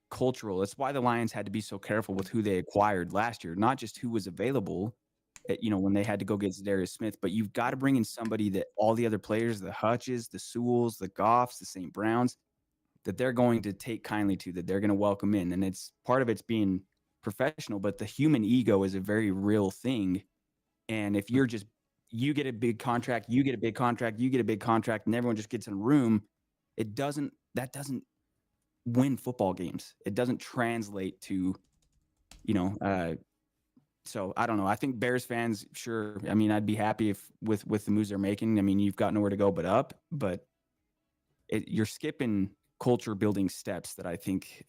cultural. That's why the Lions had to be so careful with who they acquired last year, not just who was available. When they had to go get Zadarius Smith, but you've got to bring in somebody that all the other players, the Hutches, the Sewells, the Goffs, the St. Browns, that they're going to take kindly to, that they're going to welcome in. And it's part of it's being professional, but the human ego is a very real thing. And if you're just, you get a big contract, you get a big contract, you get a big contract, and everyone just gets in a room, that doesn't win football games. It doesn't translate to, so I don't know. I think Bears fans, sure. I mean, I'd be happy if with the moves they're making. I mean, you've got nowhere to go but up. But you're skipping culture building steps that I think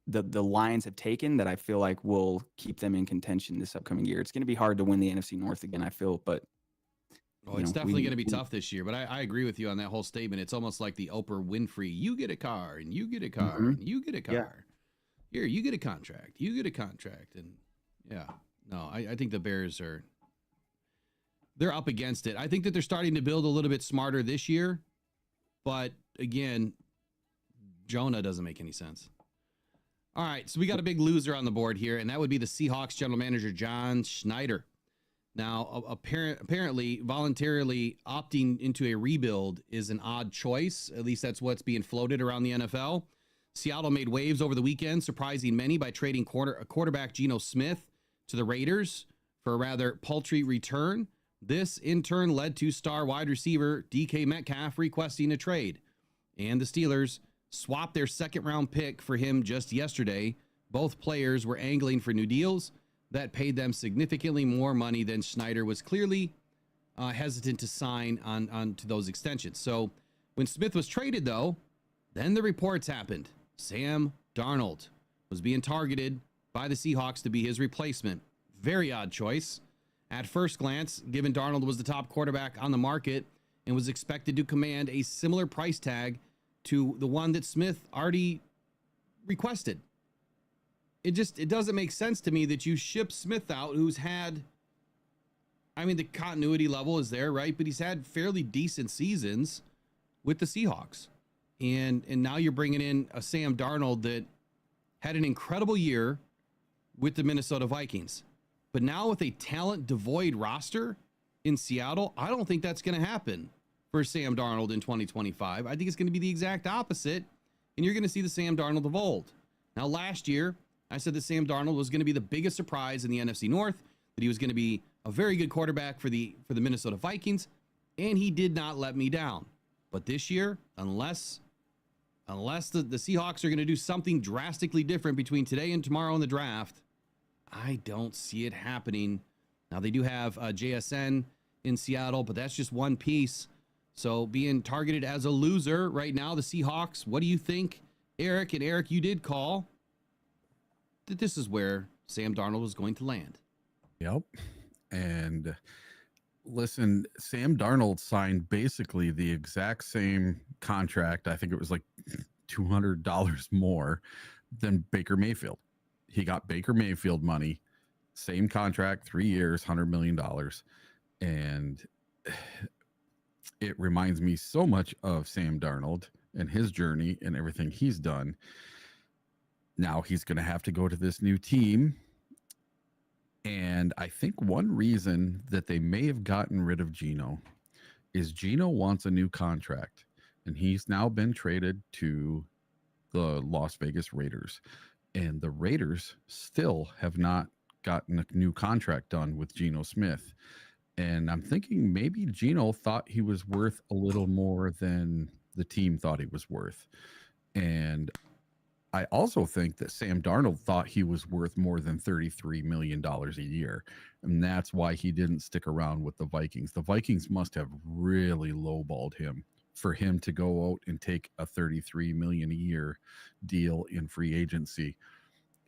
the Lions have taken that I feel like will keep them in contention this upcoming year. It's going to be hard to win the NFC North again, I feel. But it's definitely going to be tough this year. But I agree with you on that whole statement. It's almost like the Oprah Winfrey: you get a car, and you get a car, and you get a car. Yeah. Here, you get a contract. You get a contract, and yeah, no, I think the Bears they're up against it. I think that they're starting to build a little bit smarter this year, but again, Jonah doesn't make any sense. All right, so we got a big loser on the board here, and that would be the Seahawks general manager, John Schneider. Now, apparently, voluntarily opting into a rebuild is an odd choice. At least that's what's being floated around the NFL. Seattle made waves over the weekend, surprising many by trading quarterback Geno Smith to the Raiders for a rather paltry return. This, in turn, led to star wide receiver DK Metcalf requesting a trade. And the Steelers swapped their second-round pick for him just yesterday. Both players were angling for new deals that paid them significantly more money than Schneider was clearly hesitant to sign on to those extensions. So when Smith was traded, though, then the reports happened. Sam Darnold was being targeted by the Seahawks to be his replacement. Very odd choice. At first glance, given Darnold was the top quarterback on the market and was expected to command a similar price tag to the one that Smith already requested. It doesn't make sense to me that you ship Smith out, who's had, I mean, the continuity level is there, right? But he's had fairly decent seasons with the Seahawks. And now you're bringing in a Sam Darnold that had an incredible year with the Minnesota Vikings. But now with a talent devoid roster in Seattle, I don't think that's going to happen for Sam Darnold in 2025. I think it's going to be the exact opposite, and you're going to see the Sam Darnold of old. Now, last year, I said that Sam Darnold was going to be the biggest surprise in the NFC North, that he was going to be a very good quarterback for the Minnesota Vikings, and he did not let me down. But this year, unless the Seahawks are going to do something drastically different between today and tomorrow in the draft, I don't see it happening. Now, they do have JSN in Seattle, but that's just one piece. So being targeted as a loser right now, the Seahawks, what do you think, Eric? And Eric, you did call that this is where Sam Darnold was going to land. Yep. And listen, Sam Darnold signed basically the exact same contract. I think it was like $200 more than Baker Mayfield. He got Baker Mayfield money, same contract, 3 years, $100 million. And it reminds me so much of Sam Darnold and his journey and everything he's done. Now he's going to have to go to this new team. And I think one reason that they may have gotten rid of Geno is Geno wants a new contract, and he's now been traded to the Las Vegas Raiders. And the Raiders still have not gotten a new contract done with Geno Smith. And I'm thinking maybe Geno thought he was worth a little more than the team thought he was worth. And I also think that Sam Darnold thought he was worth more than $33 million a year. And that's why he didn't stick around with the Vikings. The Vikings must have really lowballed him for him to go out and take a $33 million a year deal in free agency.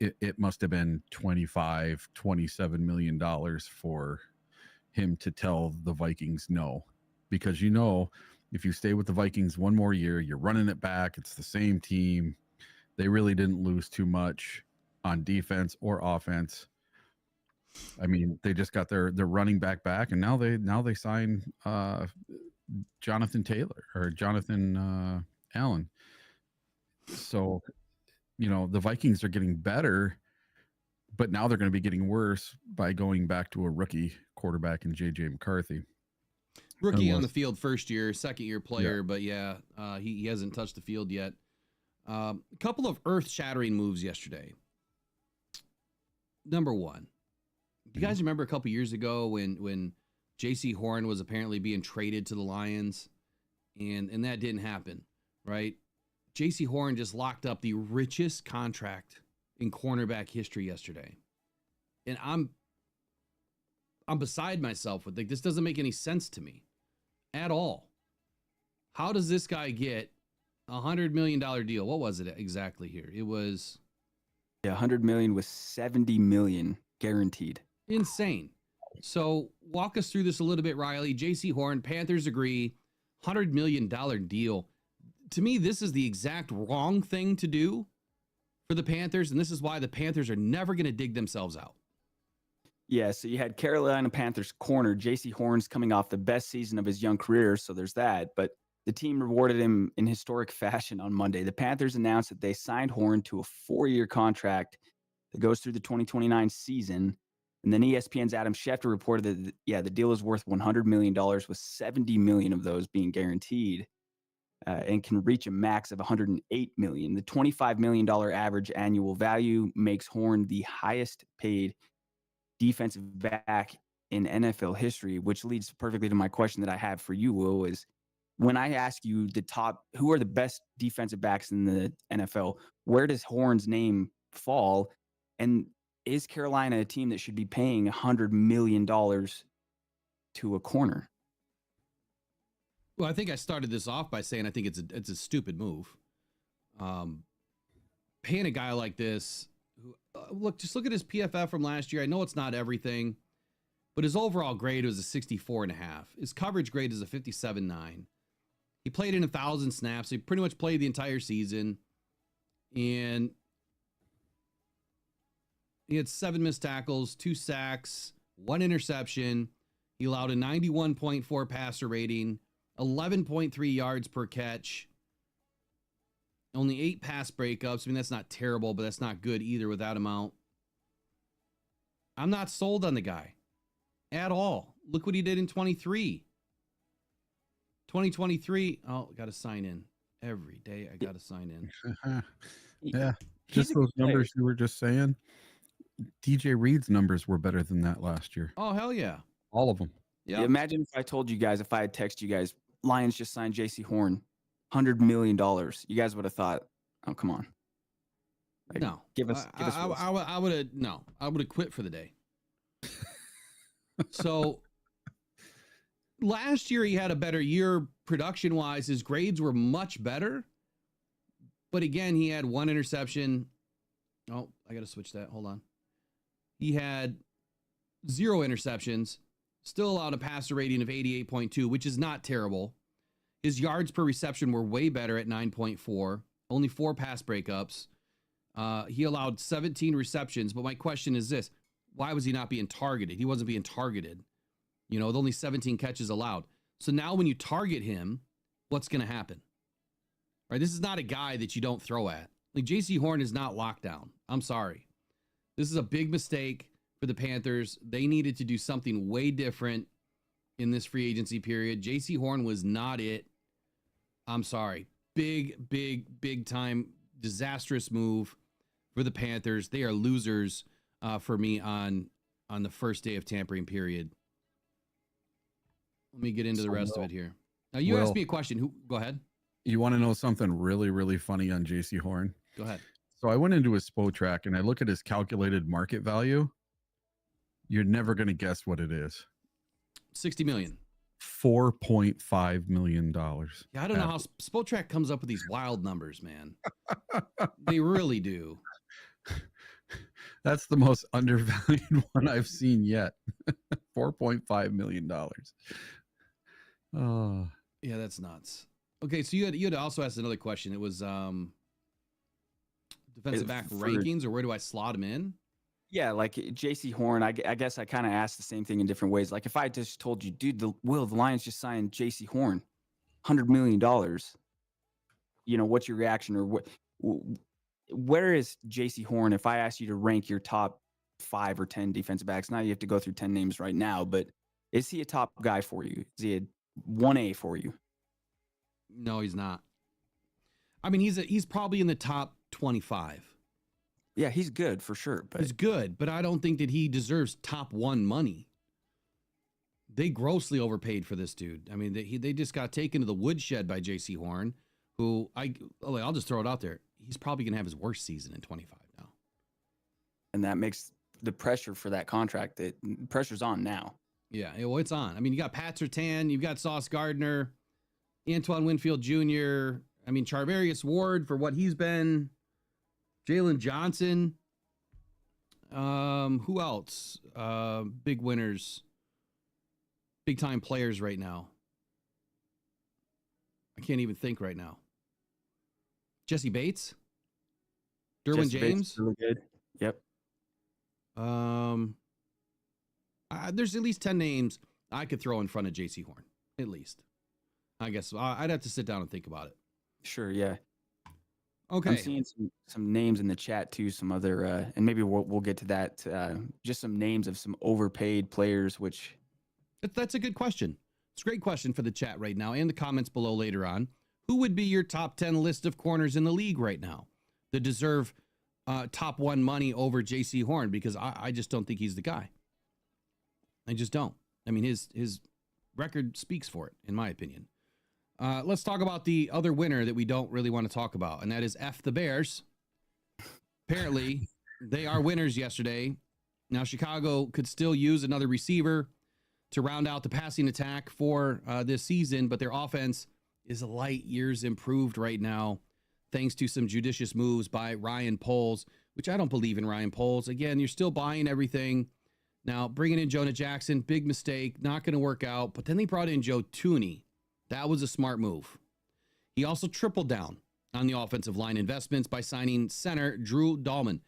It must have been $27 million for him to tell the Vikings no. Because, if you stay with the Vikings one more year, you're running it back. It's the same team. They really didn't lose too much on defense or offense. I mean, they just got their running back, and now they sign Jonathan Allen. So, the Vikings are getting better, but now they're going to be getting worse by going back to a rookie quarterback in JJ McCarthy. Rookie on the field first year, second year player, but he hasn't touched the field yet. A couple of earth-shattering moves yesterday. Number one, do you guys remember a couple years ago when J.C. Horn was apparently being traded to the Lions, and that didn't happen, right? J.C. Horn just locked up the richest contract in cornerback history yesterday, and I'm beside myself with this doesn't make any sense to me at all. How does this guy get $100 million deal? What was it exactly here? It was $100 million with $70 million guaranteed. Insane. So walk us through this a little bit, Riley. J.C. Horn, Panthers agree, $100 million deal. To me, this is the exact wrong thing to do for the Panthers, and this is why the Panthers are never going to dig themselves out. Yeah, so you had Carolina Panthers corner J.C. Horn's coming off the best season of his young career, so there's that. But the team rewarded him in historic fashion on Monday. The Panthers announced that they signed Horn to a 4-year contract that goes through the 2029 season. And then ESPN's Adam Schefter reported that, the deal is worth $100 million, with $70 million of those being guaranteed, and can reach a max of $108 million. The $25 million average annual value makes Horn the highest paid defensive back in NFL history, which leads perfectly to my question that I have for you, Will, is when I ask you who are the best defensive backs in the NFL, where does Horn's name fall? And is Carolina a team that should be paying $100 million to a corner? Well, I think I started this off by saying I think it's a stupid move. Paying a guy like this, just look at his PFF from last year. I know it's not everything, but his overall grade was a 64.5. His coverage grade is a 57.9. He played in 1,000 snaps. He pretty much played the entire season. And he had 7 missed tackles, 2 sacks, 1 interception. He allowed a 91.4 passer rating, 11.3 yards per catch, only 8 pass breakups. I mean, that's not terrible, but that's not good either with that amount. I'm not sold on the guy at all. Look what he did in 23. 2023. Oh, got to sign in every day. I got to sign in. Yeah. He's Just a good those numbers player. you were just saying. DJ Reed's numbers were better than that last year. Oh, hell yeah. All of them. Yeah. Imagine if I told you guys, if I had texted you guys, Lions just signed J.C. Horn, $100 million. You guys would have thought, oh, come on. Like, No. Give us. I would have, no. I would have quit for the day. So last year he had a better year production wise. His grades were much better. But again, he had 1 interception. Oh, I got to switch that. Hold on. He had 0 interceptions, still allowed a passer rating of 88.2, which is not terrible. His yards per reception were way better at 9.4, only 4 pass breakups. He allowed 17 receptions, but my question is this: why was he not being targeted? He wasn't being targeted, with only 17 catches allowed. So now when you target him, what's going to happen? Right? This is not a guy that you don't throw at. Like, J.C. Horn is not locked down. I'm sorry. This is a big mistake for the Panthers. They needed to do something way different in this free agency period. J.C. Horn was not it. I'm sorry. Big time disastrous move for the Panthers. They are losers for me on the first day of tampering period. Let me get into the rest of it here. Now, you asked me a question. Go ahead. You want to know something really, really funny on JC Horn? Go ahead. So I went into his SPO track and I look at his calculated market value. You're never going to guess what it is. 60 million. $4.5 million. Yeah, I don't know how Spotrac comes up with these wild numbers, man. They really do. That's the most undervalued one I've seen yet. $4.5 million. Oh, yeah, that's nuts. Okay, so you had also asked another question. It was defensive back rankings, or where do I slot him in? Yeah, like J.C. Horn, I guess I kind of asked the same thing in different ways. Like if I just told you, dude, the Lions just signed J.C. Horn, $100 million. What's your reaction, or where is J.C. Horn? If I asked you to rank your top 5 or 10 defensive backs, now you have to go through 10 names right now, but is he a top guy for you? Is he a 1A for you? No, he's not. I mean, he's probably in the top 25. Yeah, he's good for sure. But he's good, but I don't think that he deserves top 1 money. They grossly overpaid for this dude. I mean, they just got taken to the woodshed by J.C. Horn, who I'll just throw it out there. He's probably going to have his worst season in 25 now. And that makes the pressure for that contract, pressure's on now. Yeah, well, it's on. I mean, you got Pat Surtain, you've got Sauce Gardner, Antoine Winfield Jr., I mean, Charvarius Ward for what he's been, Jalen Johnson. Who else? Big winners, big time players right now. I can't even think right now. Jesse Bates, Derwin James. Really good. Yep. There's at least 10 names I could throw in front of J.C. Horn, at least. I guess I'd have to sit down and think about it. Sure, yeah. Okay. I'm seeing some names in the chat too, some other, and maybe we'll get to that. Just some names of some overpaid players, which... That's a good question. It's a great question for the chat right now and the comments below later on. Who would be your top 10 list of corners in the league right now that deserve top 1 money over J.C. Horn? Because I just don't think he's the guy. I just don't. I mean, his record speaks for it, in my opinion. Let's talk about the other winner that we don't really want to talk about, and that is F the Bears. Apparently, they are winners yesterday. Now, Chicago could still use another receiver to round out the passing attack for this season, but their offense is light years improved right now, thanks to some judicious moves by Ryan Poles, which I don't believe in Ryan Poles. Again, you're still buying everything Now, bringing in Jonah Jackson, big mistake, not going to work out. But then they brought in Joe Thuney. That was a smart move. He also tripled down on the offensive line investments by signing center Drew Dahlman.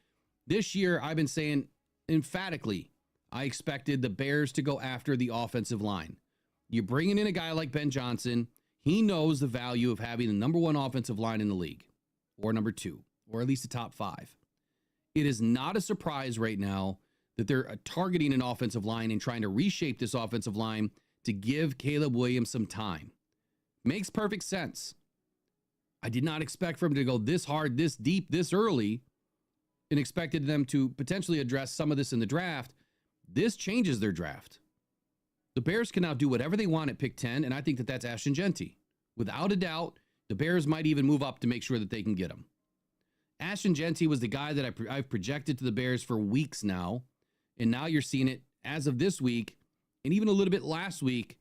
This year, I've been saying emphatically, I expected the Bears to go after the offensive line. You're bringing in a guy like Ben Johnson. He knows the value of having the number one offensive line in the league, or number two, or at least the top five. It is not a surprise right now that they're targeting an offensive line and trying to reshape this offensive line to give Caleb Williams some time. Makes perfect sense. I did not expect for him to go this hard, this deep, this early, and expected them to potentially address some of this in the draft. This changes their draft. The Bears can now do whatever they want at pick 10, and I think that that's Ashton Genty. Without a doubt, the Bears might even move up to make sure that they can get him. Ashton Genty was the guy that I've projected to the Bears for weeks now, and now you're seeing it as of this week, and even a little bit last week,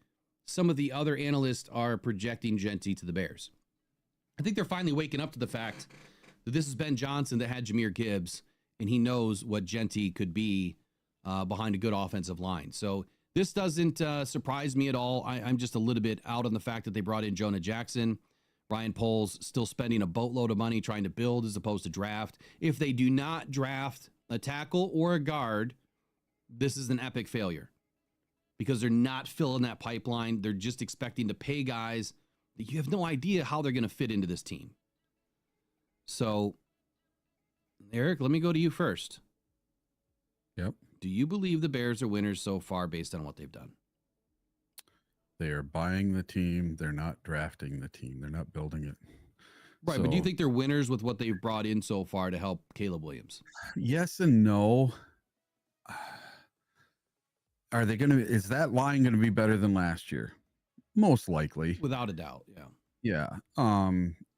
some of the other analysts are projecting Genty to the Bears. I think they're finally waking up to the fact that this is Ben Johnson that had Jahmyr Gibbs, and he knows what Genty could be behind a good offensive line. So this doesn't surprise me at all. I'm just a little bit out on the fact that they brought in Jonah Jackson. Ryan Poles still spending a boatload of money trying to build as opposed to draft. If they do not draft a tackle or a guard, this is an epic failure because they're not filling that pipeline. They're just expecting to pay guys that you have no idea how they're going to fit into this team. So, Eric, let me go to you first. Yep. Do you believe the Bears are winners so far based on what they've done? They are buying the team. They're not drafting the team. They're not building it. Right, but do you think they're winners with what they've brought in so far to help Caleb Williams? Yes and no. Are they going to, is that line going to be better than last year? Most likely. Without a doubt, yeah. Yeah.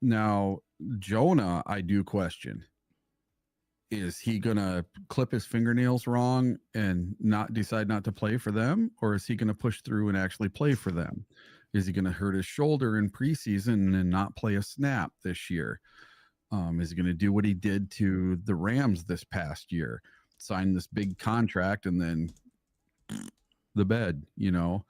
Now, Jonah, I do question. Is he going to clip his fingernails wrong and decide not to play for them? Or is he going to push through and actually play for them? Is he going to hurt his shoulder in preseason and not play a snap this year? Is he going to do what he did to the Rams this past year? Sign this big contract and then the bed, you know?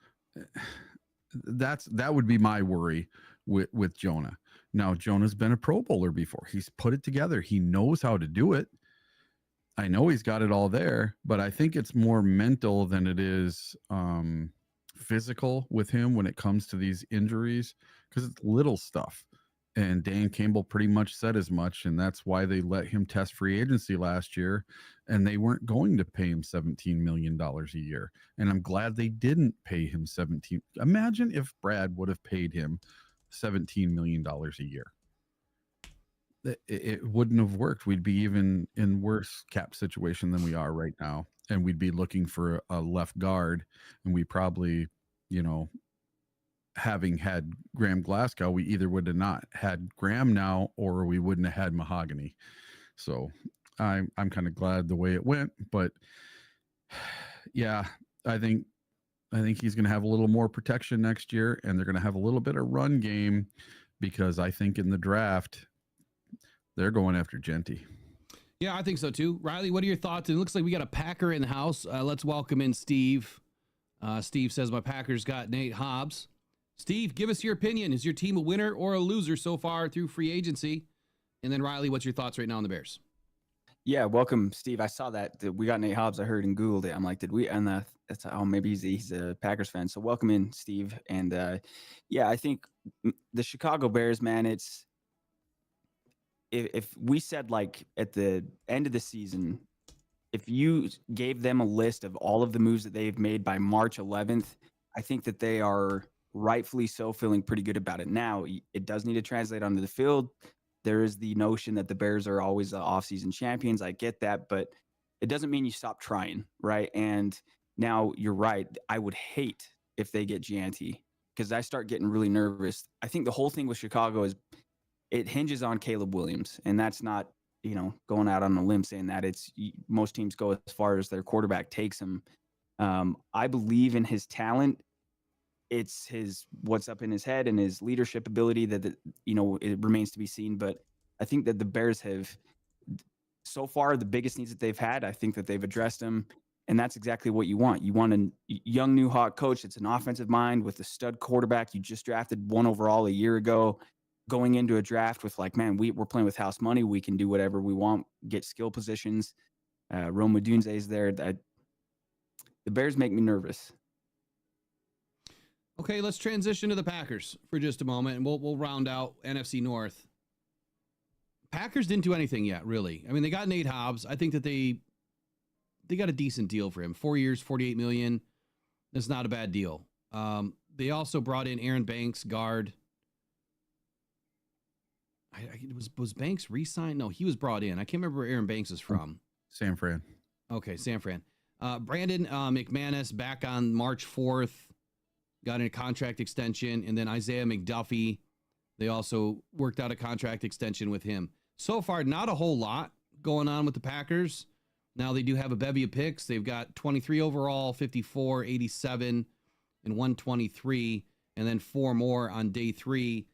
That would be my worry with Jonah. Now, Jonah's been a Pro Bowler before. He's put it together. He knows how to do it. I know he's got it all there, but I think it's more mental than it is physical with him when it comes to these injuries, because it's little stuff. And Dan Campbell pretty much said as much, and that's why they let him test free agency last year, and they weren't going to pay him $17 million a year. And I'm glad they didn't pay him 17. Imagine if Brad would have paid him $17 million a year. It wouldn't have worked. We'd be even in worse cap situation than we are right now. And we'd be looking for a left guard. And we probably, you know, having had Graham Glasgow, we either would have not had Graham now, or we wouldn't have had Mahogany. So I'm kind of glad the way it went. But yeah, I think he's going to have a little more protection next year, and they're going to have a little bit of run game, because I think in the draft, they're going after Genty. Yeah, I think so too. Riley, what are your thoughts? It looks like we got a Packer in the house. Let's welcome in Steve. Steve says, my Packers got Nate Hobbs. Steve, give us your opinion. Is your team a winner or a loser so far through free agency? And then Riley, what's your thoughts right now on the Bears? Yeah, welcome, Steve. I saw that we got Nate Hobbs. I heard and Googled it. I'm like, did we? And that's maybe he's a Packers fan. So welcome in, Steve. And yeah, I think the Chicago Bears, man, it's if we said like at the end of the season, if you gave them a list of all of the moves that they've made by March 11th, I think that they are rightfully so feeling pretty good about it. Now, it does need to translate onto the field. There is the notion that the Bears are always the offseason champions. I get that, but it doesn't mean you stop trying, right? And now you're right. I would hate if they get Gianti, because I start getting really nervous. I think the whole thing with Chicago is it hinges on Caleb Williams, and that's not, going out on a limb saying that. It's most teams go as far as their quarterback takes him. I believe in his talent. It's what's up in his head and his leadership ability that it remains to be seen. But I think that the Bears have so far the biggest needs that they've had. I think that they've addressed them. And that's exactly what you want. You want a young, new, hot coach. It's an offensive mind with a stud quarterback. You just drafted 1 overall a year ago, going into a draft with like, man, we're playing with house money. We can do whatever we want, get skill positions. Rome Odunze's there. The Bears make me nervous. Okay, let's transition to the Packers for just a moment, and we'll round out NFC North. Packers didn't do anything yet, really. I mean, they got Nate Hobbs. I think that they got a decent deal for him. 4 years, $48 million. That's not a bad deal. They also brought in Aaron Banks, guard. Was Banks re-signed? No, he was brought in. I can't remember where Aaron Banks is from. San Fran. Okay, San Fran. Brandon McManus back on March 4th. Got a contract extension. And then Isaiah McDuffie. They also worked out a contract extension with him. So far, not a whole lot going on with the Packers. Now they do have a bevy of picks. They've got 23 overall, 54, 87, and 123, and then 4 more on day 3,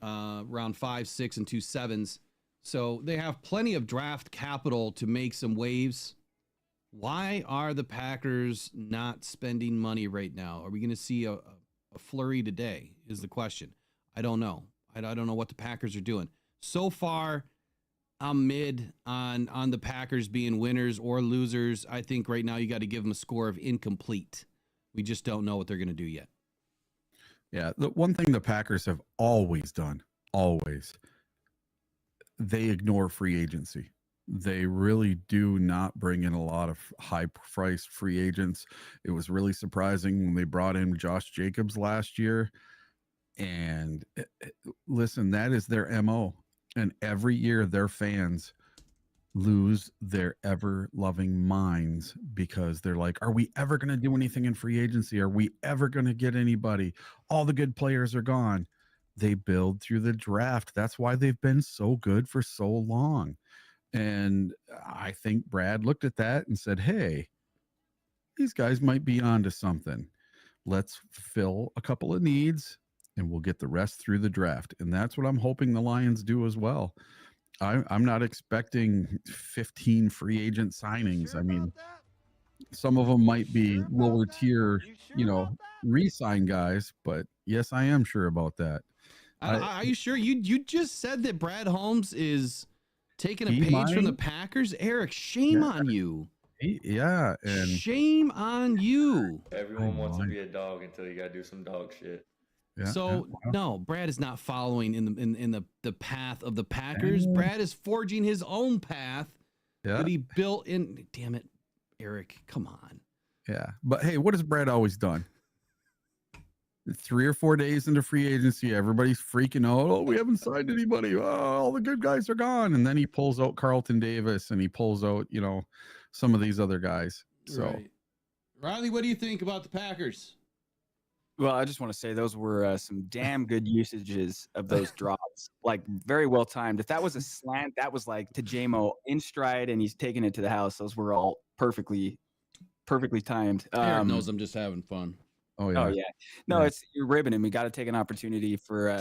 round 5, 6, and 2 7s. So they have plenty of draft capital to make some waves. Why are the Packers not spending money right now? Are we going to see a flurry today is the question. I don't know. I don't know what the Packers are doing. So far, I'm mid on the Packers being winners or losers. I think right now you got to give them a score of incomplete. We just don't know what they're going to do yet. Yeah, the one thing the Packers have always done, they ignore free agency. They really do not bring in a lot of high-priced free agents. It was really surprising when they brought in Josh Jacobs last year. And listen, that is their MO. And every year their fans lose their ever-loving minds because they're like, are we ever going to do anything in free agency? Are we ever going to get anybody? All the good players are gone. They build through the draft. That's why they've been so good for so long. And I think Brad looked at that and said, hey, these guys might be onto something. Let's fill a couple of needs and we'll get the rest through the draft. And that's what I'm hoping the Lions do as well. I'm not expecting 15 free agent signings. I mean, some of them might be lower tier, re-sign guys, but yes, I am sure about that. Are you sure? You just said that Brad Holmes is taking a page from the Packers? Eric, shame on you. Yeah. And shame on you. Everyone wants to be a dog until you got to do some dog shit. Yeah, so no, Brad is not following in the path of the Packers. Brad is forging his own path that he built in. Damn it, Eric, come on. Yeah, but hey, what has Brad always done? 3 or 4 days into free agency, everybody's freaking out. Oh, we haven't signed anybody. Oh, all the good guys are gone. And then he pulls out Carlton Davis and he pulls out, some of these other guys. So, right. Riley, what do you think about the Packers? Well, I just want to say those were some damn good usages of those drops, like very well timed. If that was a slant, that was like to JMO in stride, and he's taking it to the house. Those were all perfectly timed. Eric knows I'm just having fun. Oh yeah. No, it's you're ribbing him. We got to take an opportunity for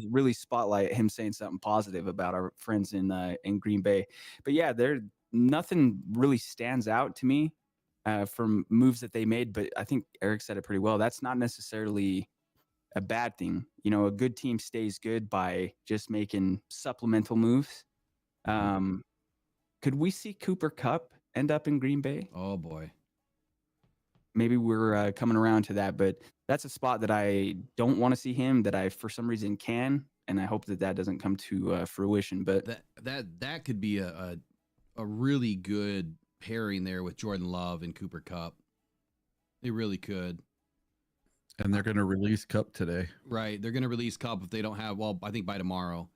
really spotlight him saying something positive about our friends in Green Bay. But yeah, nothing really stands out to me from moves that they made, but I think Eric said it pretty well. That's not necessarily a bad thing. A good team stays good by just making supplemental moves. Could we see Cooper Kupp end up in Green Bay? Oh boy. Maybe we're coming around to that, but that's a spot that I don't want to see him, that I, for some reason, can, and I hope that doesn't come to fruition. But that could be a really good pairing there with Jordan Love and Cooper Kupp. They really could. And they're going to release Kupp today. Right. They're going to release Kupp if they don't have, I think by tomorrow,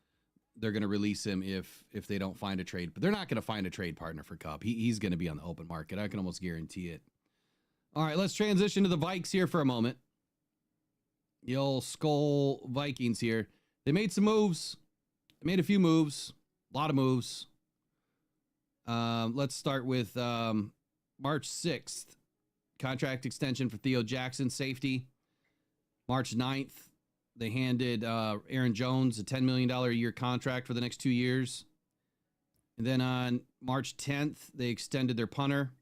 they're going to release him if they don't find a trade. But they're not going to find a trade partner for Kupp. He's going to be on the open market. I can almost guarantee it. All right, let's transition to the Vikes here for a moment. The old Skull Vikings here. They made some moves. They made a few moves. A lot of moves. Let's start with March 6th. Contract extension for Theo Jackson, safety. March 9th, they handed Aaron Jones a $10 million a year contract for the next 2 years. And then on March 10th, they extended their punter.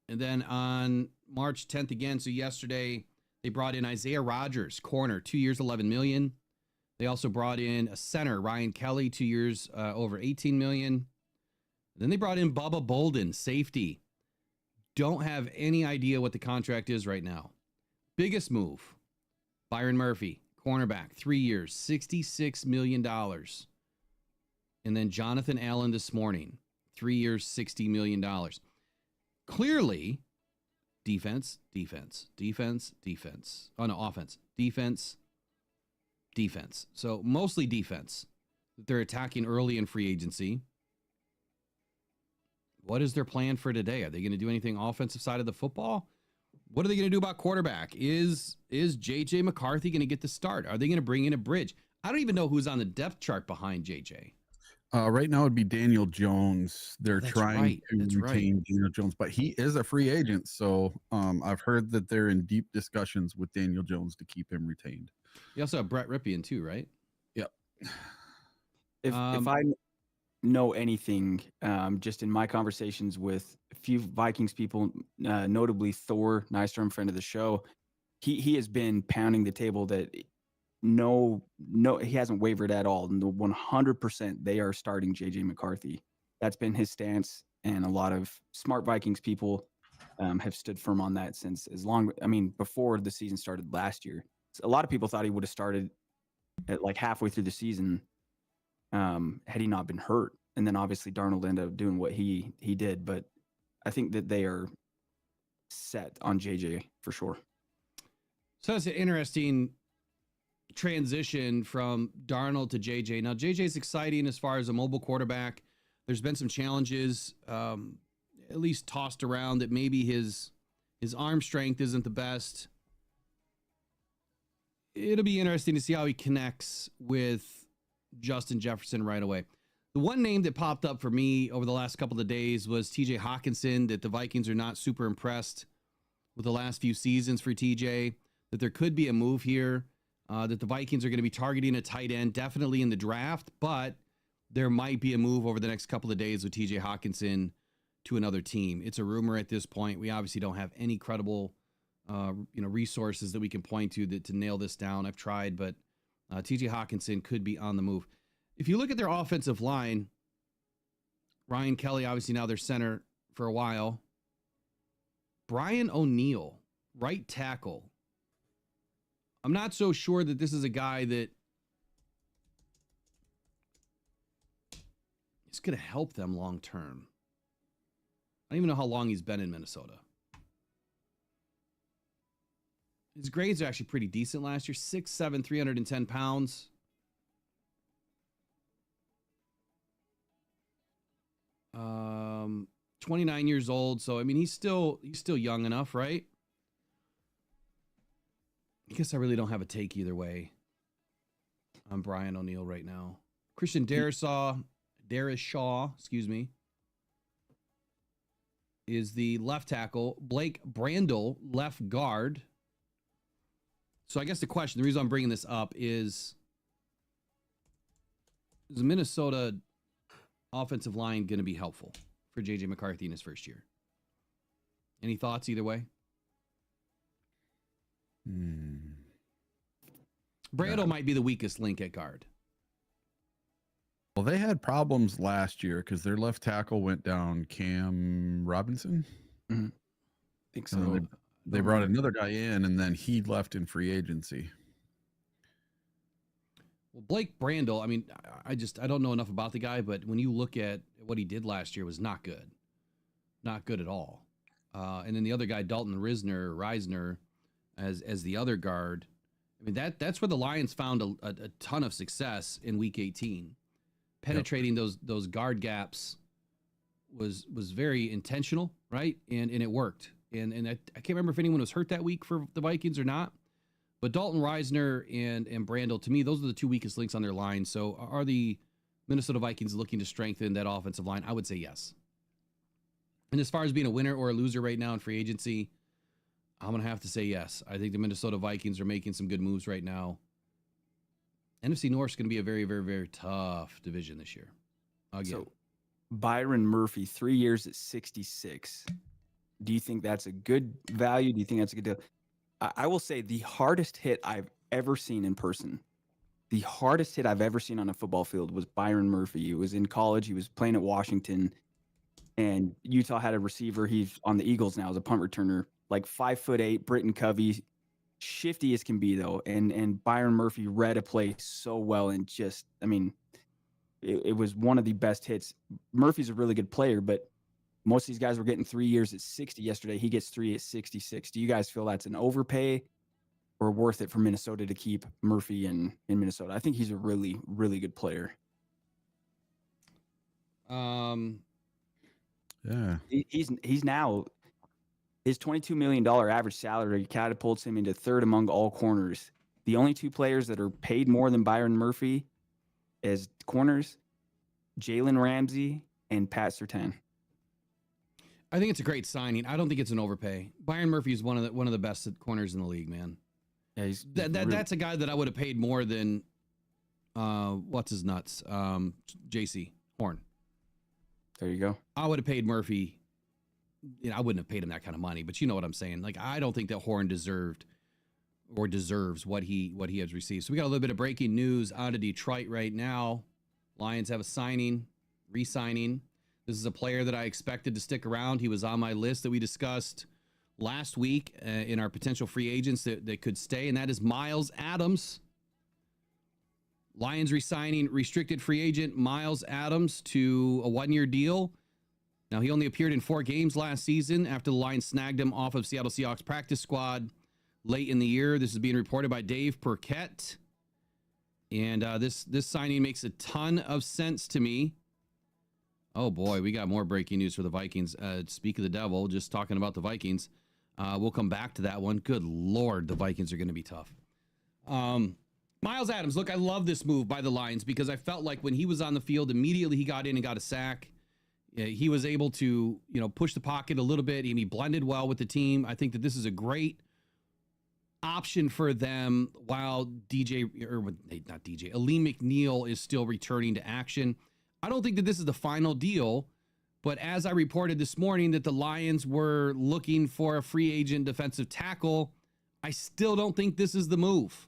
And then on March 10th again, so yesterday, they brought in Isaiah Rodgers, corner, 2 years, $11 million. They also brought in a center, Ryan Kelly, 2 years, over $18 million. Then they brought in Bubba Bolden, safety. Don't have any idea what the contract is right now. Biggest move, Byron Murphy, cornerback, 3 years, $66 million. And then Jonathan Allen this morning, 3 years, $60 million. Clearly, defense. Oh, no, offense. Defense. So mostly defense. They're attacking early in free agency. What is their plan for today? Are they going to do anything offensive side of the football? What are they going to do about quarterback? Is JJ McCarthy going to get the start? Are they going to bring in a bridge? I don't even know who's on the depth chart behind JJ. Right now it'd be Daniel Jones. They're That's trying right. to That's retain Daniel Jones, but he is a free agent. So I've heard that they're in deep discussions with Daniel Jones to keep him retained. You also have Brett Ripien too, right? Yep. If I know anything, just in my conversations with a few Vikings people, notably Thor Nystrom, friend of the show, he has been pounding the table that no, he hasn't wavered at all. And the 100% they are starting JJ McCarthy. That's been his stance, and a lot of smart Vikings people have stood firm on that since before the season started last year. A lot of people thought he would have started at like halfway through the season, had he not been hurt. And then obviously Darnold ended up doing what he did. But I think that they are set on JJ for sure. So that's an interesting transition from Darnold to JJ. Now, JJ is exciting as far as a mobile quarterback. There's been some challenges, at least tossed around, that maybe his arm strength isn't the best. It'll be interesting to see how he connects with Justin Jefferson right away. The one name that popped up for me over the last couple of days was TJ Hawkinson, that the Vikings are not super impressed with the last few seasons for TJ, that there could be a move here, that the Vikings are going to be targeting a tight end, definitely in the draft, but there might be a move over the next couple of days with TJ Hawkinson to another team. It's a rumor at this point. We obviously don't have any credible resources that we can point to nail this down. I've tried, but TJ Hawkinson could be on the move. If you look at their offensive line, Ryan Kelly, obviously now their center for a while. Brian O'Neill, right tackle. I'm not so sure that this is a guy that is going to help them long term. I don't even know how long he's been in Minnesota. His grades are actually pretty decent last year. 6'7", 310 pounds. Um, 29 years old. So, I mean, he's still young enough, right? I guess I really don't have a take either way on Brian O'Neill right now. Christian Darrisaw, is the left tackle. Blake Brandel, left guard. So I guess the reason I'm bringing this up is the Minnesota offensive line going to be helpful for JJ McCarthy in his first year? Any thoughts either way? Brandel might be the weakest link at guard. Well, they had problems last year because their left tackle went down, Cam Robinson. Mm-hmm. I think so. And they brought another guy in, and then he left in free agency. Well, Blake Brandel, I mean, I don't know enough about the guy, but when you look at what he did last year, was not good. Not good at all. And then the other guy, Dalton Reisner, as the other guard. I mean, that's where the Lions found a ton of success in Week 18. Penetrating those guard gaps was very intentional, right? And it worked. And I can't remember if anyone was hurt that week for the Vikings or not. But Dalton Reisner and Brandel, to me, those are the two weakest links on their line. So are the Minnesota Vikings looking to strengthen that offensive line? I would say yes. And as far as being a winner or a loser right now in free agency, I'm going to have to say yes. I think the Minnesota Vikings are making some good moves right now. NFC North is going to be a very, very, very tough division this year. Again. So Byron Murphy, 3 years at 66. Do you think that's a good value? Do you think that's a good deal? I will say the hardest hit I've ever seen in person, the hardest hit I've ever seen on a football field was Byron Murphy. It was in college. He was playing at Washington, and Utah had a receiver. He's on the Eagles now as a punt returner, like 5'8", Britton Covey, shifty as can be though. And Byron Murphy read a play so well, and just, I mean, it was one of the best hits. Murphy's a really good player, but most of these guys were getting 3 years at 60 yesterday. He gets 3 at 66. Do you guys feel that's an overpay or worth it for Minnesota to keep Murphy in Minnesota? I think he's a really, really good player. Yeah. He's now, his $22 million average salary catapults him into third among all corners. The only two players that are paid more than Byron Murphy as corners, Jalen Ramsey and Pat Surtain. I think it's a great signing. I don't think it's an overpay. Byron Murphy is one of the best corners in the league, man. Yeah, That's a guy that I would have paid more than what's his nuts? JC Horn. There you go. I would have paid Murphy. I wouldn't have paid him that kind of money, but you know what I'm saying. Like, I don't think that Horn deserved or deserves what he has received. So we got a little bit of breaking news out of Detroit right now. Lions have a re-signing. This is a player that I expected to stick around. He was on my list that we discussed last week in our potential free agents that could stay, and that is Myles Adams. Lions re-signing restricted free agent Myles Adams to a 1-year deal. Now, he only appeared in 4 games last season after the Lions snagged him off of Seattle Seahawks practice squad late in the year. This is being reported by Dave Burkett. And this signing makes a ton of sense to me. Oh, boy, we got more breaking news for the Vikings. Speak of the devil, just talking about the Vikings. We'll come back to that one. Good Lord, the Vikings are going to be tough. Myles Adams, look, I love this move by the Lions because I felt like when he was on the field, immediately he got in and got a sack. He was able to, push the pocket a little bit, and he blended well with the team. I think that this is a great option for them while Aleem McNeil is still returning to action. I don't think that this is the final deal, but as I reported this morning that the Lions were looking for a free agent defensive tackle, I still don't think this is the move.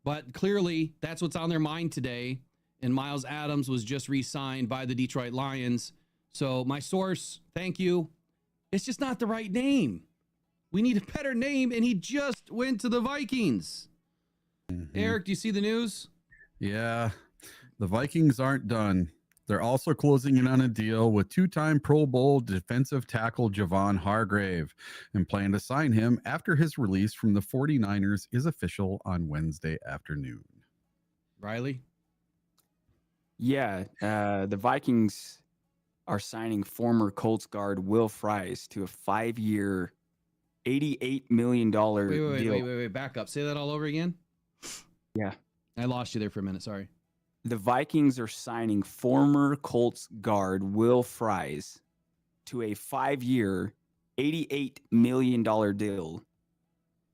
But clearly, that's what's on their mind today, and Myles Adams was just re-signed by the Detroit Lions. So my source, thank you. It's just not the right name. We need a better name, and he just went to the Vikings. Mm-hmm. Eric, do you see the news? Yeah, the Vikings aren't done. They're also closing in on a deal with 2-time Pro Bowl defensive tackle Javon Hargrave and plan to sign him after his release from the 49ers is official on Wednesday afternoon. Riley? Yeah, the Vikings are signing former Colts guard Will Fries to a 5-year, $88 million deal. Wait, back up. Say that all over again? Yeah. I lost you there for a minute. Sorry. The Vikings are signing former Colts guard Will Fries to a 5-year, $88 million deal,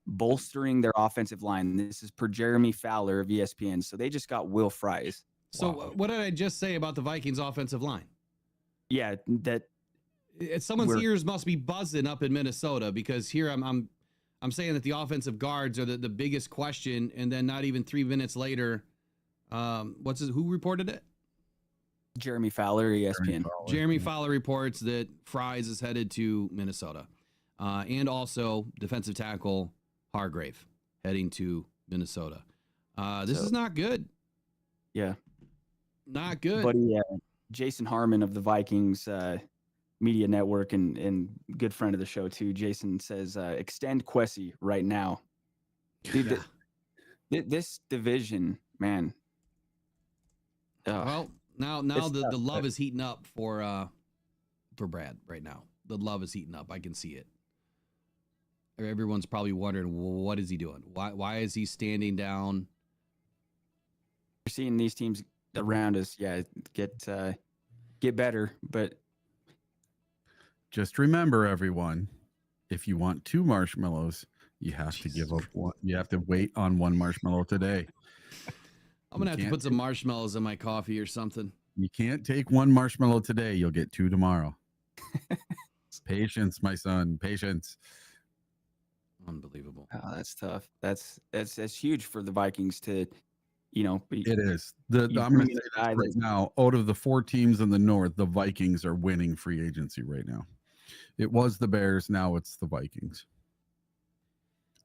bolstering their offensive line. This is per Jeremy Fowler of ESPN. So they just got Will Fries. So what did I just say about the Vikings offensive line? Yeah, that someone's ears must be buzzing up in Minnesota, because here I'm saying that the offensive guards are the biggest question, and then not even 3 minutes later, who reported it? Jeremy Fowler, ESPN. Jeremy Fowler reports that Fries is headed to Minnesota, and also defensive tackle Hargrave heading to Minnesota. This is not good. Yeah, not good. Buddy, Jason Harmon of the Vikings media network and good friend of the show too. Jason says, extend Kwesi right now. Dude, this division, man. Well, now the love is heating up for Brad right now. The love is heating up. I can see it. Everyone's probably wondering, what is he doing? Why is he standing down? We're seeing these teams around us, get better, but just remember, everyone, if you want 2 marshmallows, you have to give up one. You have to wait on 1 marshmallow today. I'm gonna have to put some marshmallows in my coffee or something. You can't take 1 marshmallow today. You'll get 2 tomorrow. Patience, my son. Patience. Unbelievable. Oh, that's tough. That's huge for the Vikings to, be, It is. I'm you going to bring say in a this guy right that's now. Out of the 4 teams in the North, the Vikings are winning free agency right now. It was the Bears. Now it's the Vikings.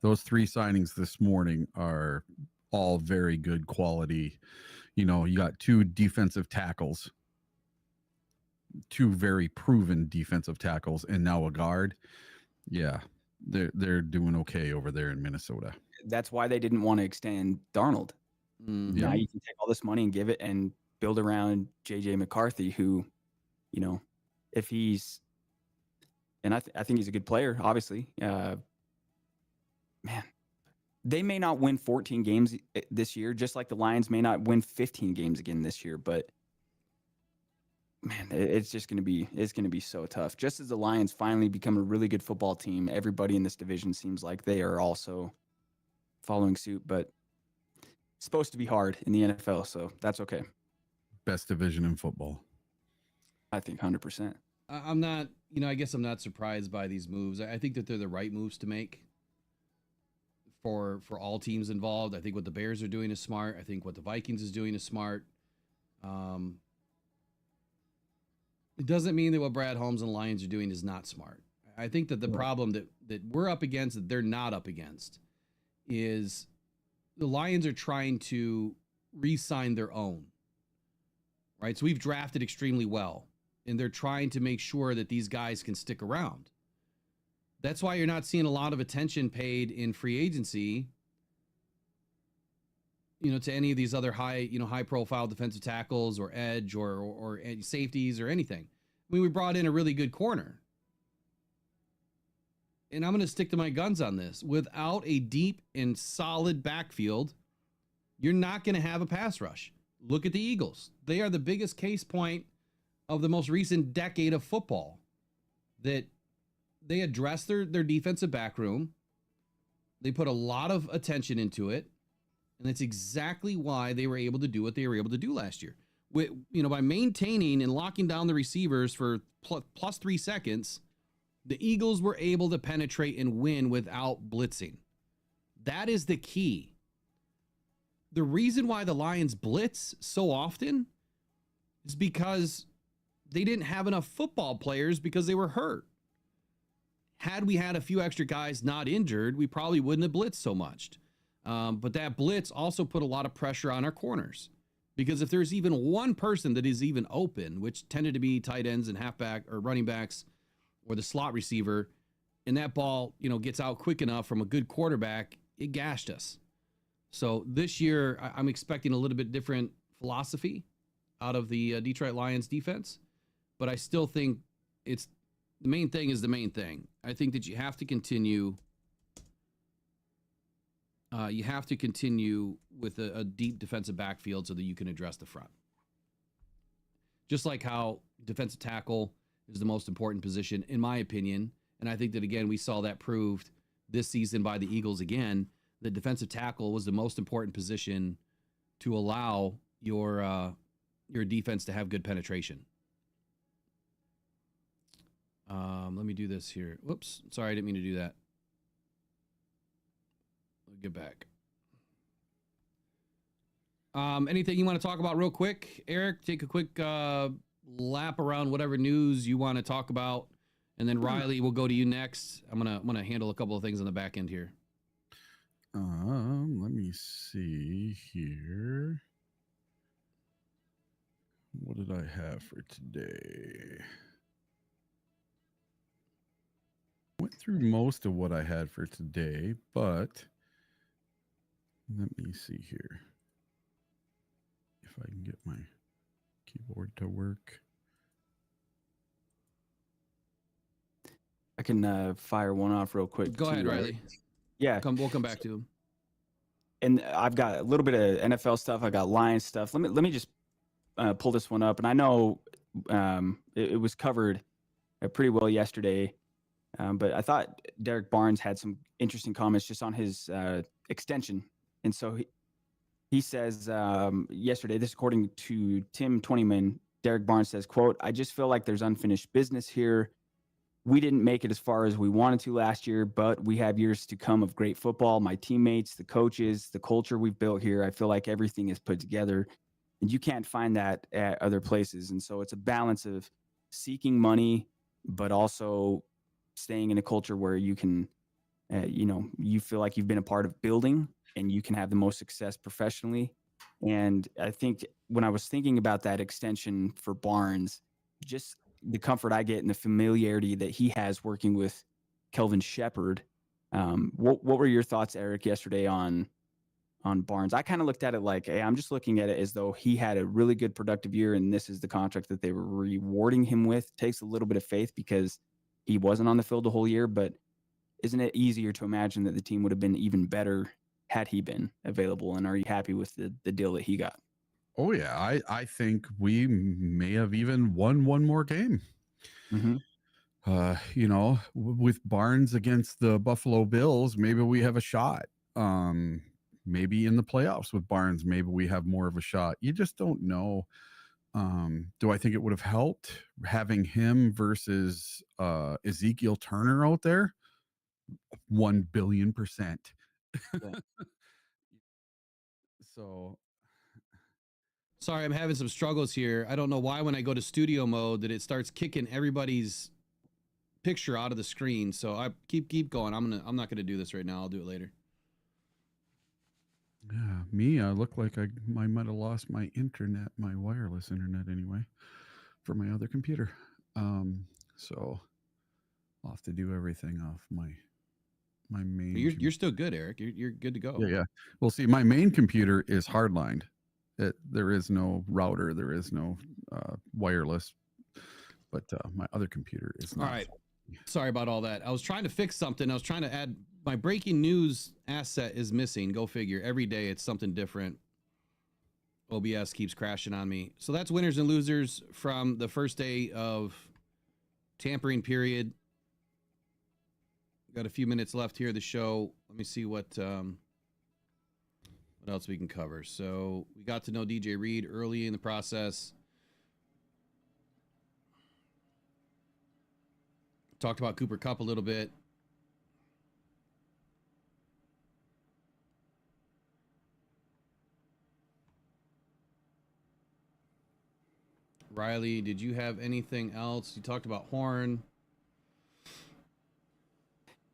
Those 3 signings this morning are all very good quality. You got 2 defensive tackles, 2 very proven defensive tackles, and now a guard. Yeah, they're doing okay over there in Minnesota. that's why they didn't want to extend Darnold. Now you can take all this money and give it and build around JJ McCarthy, who, if he's, and I think he's a good player, obviously. Man, they may not win 14 games this year, just like the Lions may not win 15 games again this year. But man, it's going to be so tough. Just as the Lions finally become a really good football team, everybody in this division seems like they are also following suit. But it's supposed to be hard in the NFL, so that's okay. Best division in football. I think 100%. I'm not, I guess I'm not surprised by these moves. I think that they're the right moves to make for all teams involved. I think what the Bears are doing is smart. I think what the Vikings is doing is smart. It doesn't mean that what Brad Holmes and the Lions are doing is not smart. I think that the problem that we're up against, that they're not up against, is the Lions are trying to re-sign their own, right? So we've drafted extremely well, and they're trying to make sure that these guys can stick around. That's why you're not seeing a lot of attention paid in free agency, to any of these other high profile defensive tackles or edge or safeties or anything. I mean, we brought in a really good corner. And I'm going to stick to my guns on this. Without a deep and solid backfield, you're not going to have a pass rush. Look at the Eagles. They are the biggest case point of the most recent decade of football, that they addressed their defensive back room. They put a lot of attention into it. And that's exactly why they were able to do what they were able to do last year. By maintaining and locking down the receivers for plus 3 seconds, the Eagles were able to penetrate and win without blitzing. That is the key. The reason why the Lions blitz so often is because they didn't have enough football players because they were hurt. Had we had a few extra guys not injured, we probably wouldn't have blitzed so much. But that blitz also put a lot of pressure on our corners, because if there's even one person that is even open, which tended to be tight ends and halfback or running backs or the slot receiver, and that ball, gets out quick enough from a good quarterback, it gashed us. So this year, I'm expecting a little bit different philosophy out of the Detroit Lions defense, but I still think the main thing is the main thing. I think that you have to continue with a deep defensive backfield so that you can address the front. Just like how defensive tackle is the most important position, in my opinion. And I think that, again, we saw that proved this season by the Eagles again. The defensive tackle was the most important position to allow your defense to have good penetration. Let me do this here. Whoops. Sorry, I didn't mean to do that. Get back. Anything you want to talk about real quick, Eric? Take a quick lap around whatever news you want to talk about, and then Riley, we'll go to you next. I'm gonna handle a couple of things on the back end here. Let me see here. What did I have for today? Went through most of what I had for today, but let me see here if I can get my keyboard to work. I can fire one off real quick. Go ahead, Riley. Yeah. We'll come back to him. And I've got a little bit of NFL stuff. I got Lions stuff. Let me just pull this one up. And I know it was covered pretty well yesterday. But I thought Derek Barnes had some interesting comments just on his extension. And so he says yesterday, this according to Tim Twentyman, Derek Barnes says, quote, "I just feel like there's unfinished business here. we didn't make it as far as we wanted to last year, but we have years to come of great football. My teammates, the coaches, the culture we've built here, I feel like everything is put together, and you can't find that at other places. And so it's a balance of seeking money, but also staying in a culture where you can, you feel like you've been a part of building and you can have the most success professionally. And I think when I was thinking about that extension for Barnes, just the comfort I get and the familiarity that he has working with Kelvin Shepherd. What were your thoughts, Eric, yesterday on Barnes? I kind of looked at it like, hey, I'm just looking at it as though he had a really good productive year, and this is the contract that they were rewarding him with. Takes a little bit of faith because he wasn't on the field the whole year, but isn't it easier to imagine that the team would have been even better had he been available? And are you happy with the deal that he got? Oh yeah, I think we may have even won one more game. With Barnes against the Buffalo Bills, maybe we have a shot. Maybe in the playoffs with Barnes, maybe we have more of a shot. You just don't know. Do I think it would have helped having him versus Ezekiel Turner out there? 1 billion%. So Sorry, I'm having some struggles here. I don't know why when I go to studio mode that it starts kicking everybody's picture out of the screen. So I keep going. I'm not gonna do this right now. I'll do it later. yeah, me, I look like I might have lost my internet, my wireless internet anyway, for my other computer. So I'll have to do everything off my main. You're still good, Eric. You're good to go. Yeah. Well, see, my main computer is hardlined. There is no router. There is no wireless. But my other computer is not. All right. Sorry about all that. I was trying to fix something. I was trying to add my breaking news asset is missing. Go figure. Every day it's something different. OBS keeps crashing on me. So that's winners and losers from the first day of tampering period. Got a few minutes left here of the show. Let me see what else we can cover. So we got to know DJ Reed early in the process. Talked about Cooper Kupp a little bit. Riley, did you have anything else? You talked about Horn.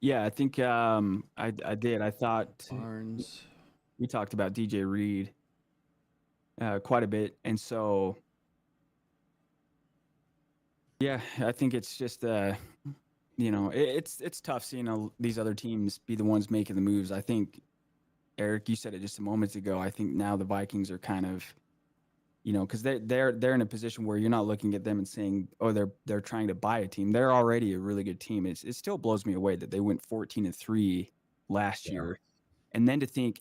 Yeah, I think I did. I thought Barnes. we talked about DJ Reed quite a bit, and so yeah, I think it's just it's tough seeing these other teams be the ones making the moves. I think, Eric, you said it just a moment ago. I think now the Vikings are kind of, because they're in a position where you're not looking at them and saying, oh, they're trying to buy a team. They're already a really good team. It still blows me away that they went 14-3 last year, and then to think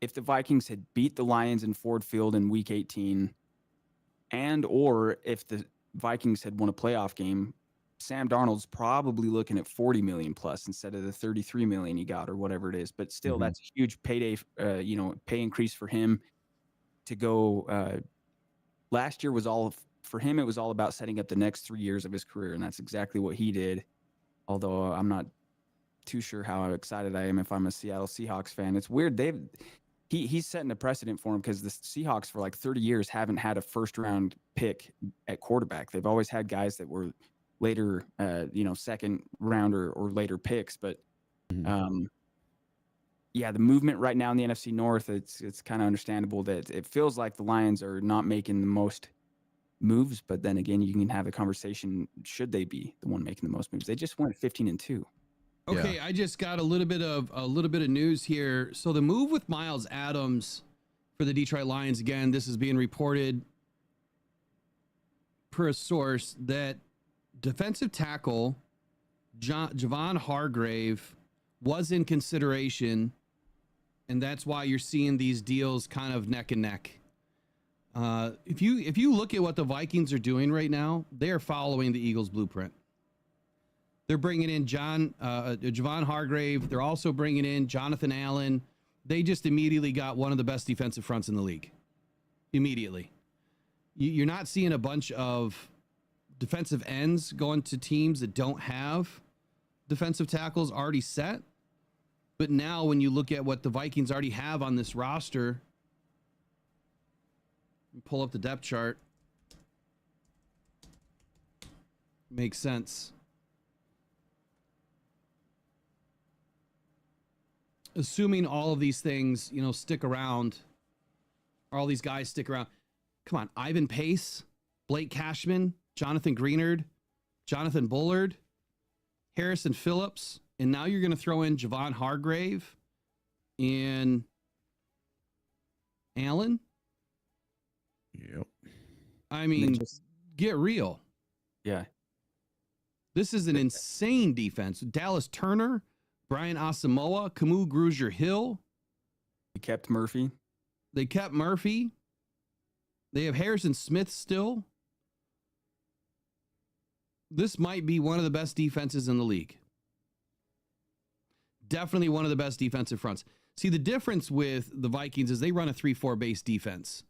if the Vikings had beat the Lions in Ford Field in Week 18, and or if the Vikings had won a playoff game, Sam Darnold's probably looking at 40 million plus instead of the 33 million he got or whatever it is. But still, that's a huge payday, pay increase for him to go. Last year was for him. It was all about setting up the next 3 years of his career, and that's exactly what he did. Although I'm not too sure how excited I am if I'm a Seattle Seahawks fan. It's weird. He's setting a precedent for him because the Seahawks for like 30 years haven't had a first round pick at quarterback. They've always had guys that were later, second rounder or later picks. But the movement right now in the NFC North, it's kind of understandable that it feels like the Lions are not making the most moves. But then again, you can have a conversation, should they be the one making the most moves? They just went 15-2. Okay, I just got a little bit of news here. So the move with Miles Adams for the Detroit Lions, again, this is being reported per a source that defensive tackle Javon Hargrave was in consideration, and that's why you're seeing these deals kind of neck and neck. If you look at what the Vikings are doing right now, they are following the Eagles' blueprint. They're bringing in Javon Hargrave. They're also bringing in Jonathan Allen. They just immediately got one of the best defensive fronts in the league. Immediately. You're not seeing a bunch of defensive ends going to teams that don't have defensive tackles already set. But now when you look at what the Vikings already have on this roster, pull up the depth chart. Makes sense. Assuming all of these things, stick around, all these guys stick around. Come on, Ivan Pace, Blake Cashman, Jonathan Greenard, Jonathan Bullard, Harrison Phillips, and now you're going to throw in Javon Hargrave and Allen. Yep. I mean, get real. Yeah. This is an insane defense. Dallas Turner, Brian Asamoah, Camus Grugier-Hill. They kept Murphy. They kept Murphy. They have Harrison Smith still. This might be one of the best defenses in the league. Definitely one of the best defensive fronts. See, the difference with the Vikings is they run a 3-4 base defense.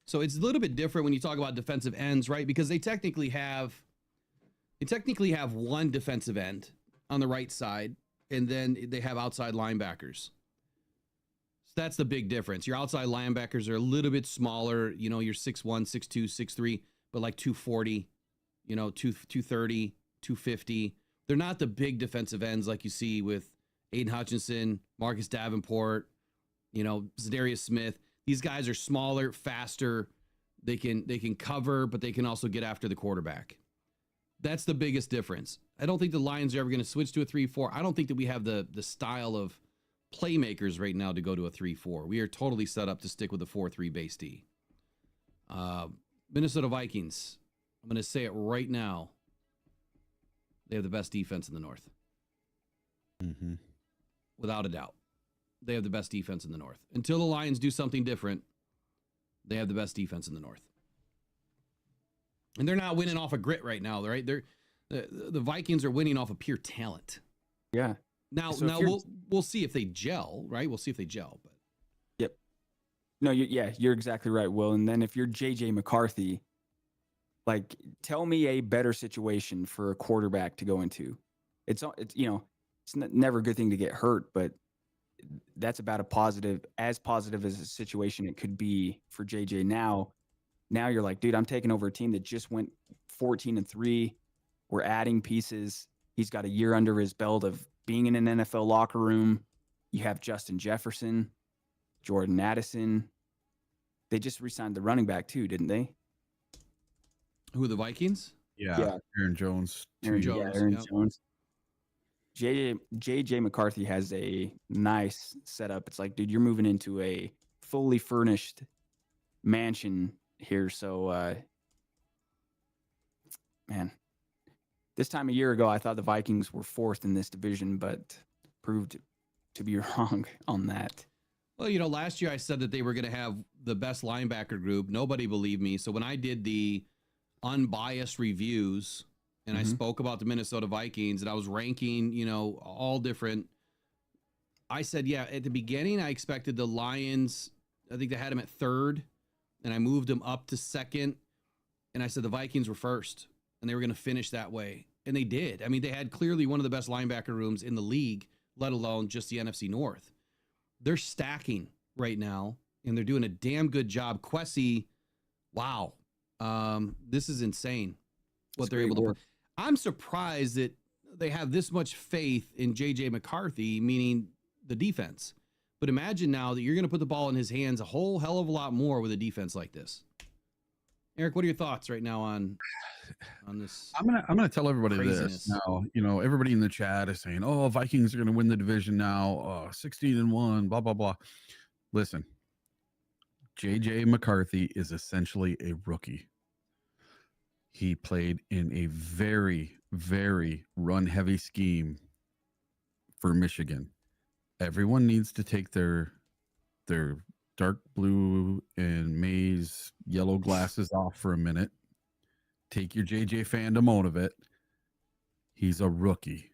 So it's a little bit different when you talk about defensive ends, right? Because they technically have one defensive end on the right side, and then they have outside linebackers. So that's the big difference. Your outside linebackers are a little bit smaller. You're 6'1", 6'2", 6'3", but like 240, 230, 250. They're not the big defensive ends like you see with Aiden Hutchinson, Marcus Davenport, Zadarius Smith. These guys are smaller, faster. They can cover, but they can also get after the quarterback. That's the biggest difference. I don't think the Lions are ever going to switch to a 3-4. I don't think that we have the style of playmakers right now to go to a 3-4. We are totally set up to stick with the 4-3 base D. Minnesota Vikings. I'm going to say it right now. They have the best defense in the North. Mm-hmm. Without a doubt. They have the best defense in the North. Until the Lions do something different, they have the best defense in the North. And they're not winning off of grit right now, right? The Vikings are winning off of pure talent. Yeah. Now we'll see if they gel, right? We'll see if they gel. But yep. No, you're exactly right, Will. And then if you're JJ McCarthy, like, tell me a better situation for a quarterback to go into. It's never a good thing to get hurt, but that's about as positive as a situation it could be for JJ. Now you're like, dude, I'm taking over a team that just went 14-3. We're adding pieces. He's got a year under his belt of being in an NFL locker room. You have Justin Jefferson, Jordan Addison. They just re-signed the running back too, didn't they? Who are the Vikings? Yeah. Aaron Jones. Aaron Jones. Aaron Yep. Jones. JJ McCarthy has a nice setup. It's like, dude, you're moving into a fully furnished mansion here. So, man, this time a year ago, I thought the Vikings were fourth in this division, but proved to be wrong on that. Well, last year I said that they were going to have the best linebacker group. Nobody believed me. So when I did the unbiased reviews and I spoke about the Minnesota Vikings and I was ranking, all different, I said, yeah, at the beginning, I expected the Lions. I think they had them at third and I moved them up to second. And I said the Vikings were first and they were going to finish that way. And they did. I mean, they had clearly one of the best linebacker rooms in the league, let alone just the NFC North. They're stacking right now and they're doing a damn good job. Kwesi, wow. This is insane what they're able to put. I'm surprised that they have this much faith in JJ McCarthy, meaning the defense. But imagine now that you're going to put the ball in his hands a whole hell of a lot more with a defense like this. Eric, what are your thoughts right now on this? I'm gonna tell everybody craziness? this now. Everybody in the chat is saying, "Oh, Vikings are gonna win the division now. 16-1, blah blah blah." Listen, JJ McCarthy is essentially a rookie. He played in a very, very run-heavy scheme for Michigan. Everyone needs to take their dark blue and maize yellow glasses off for a minute. Take your JJ fandom out of it. He's a rookie.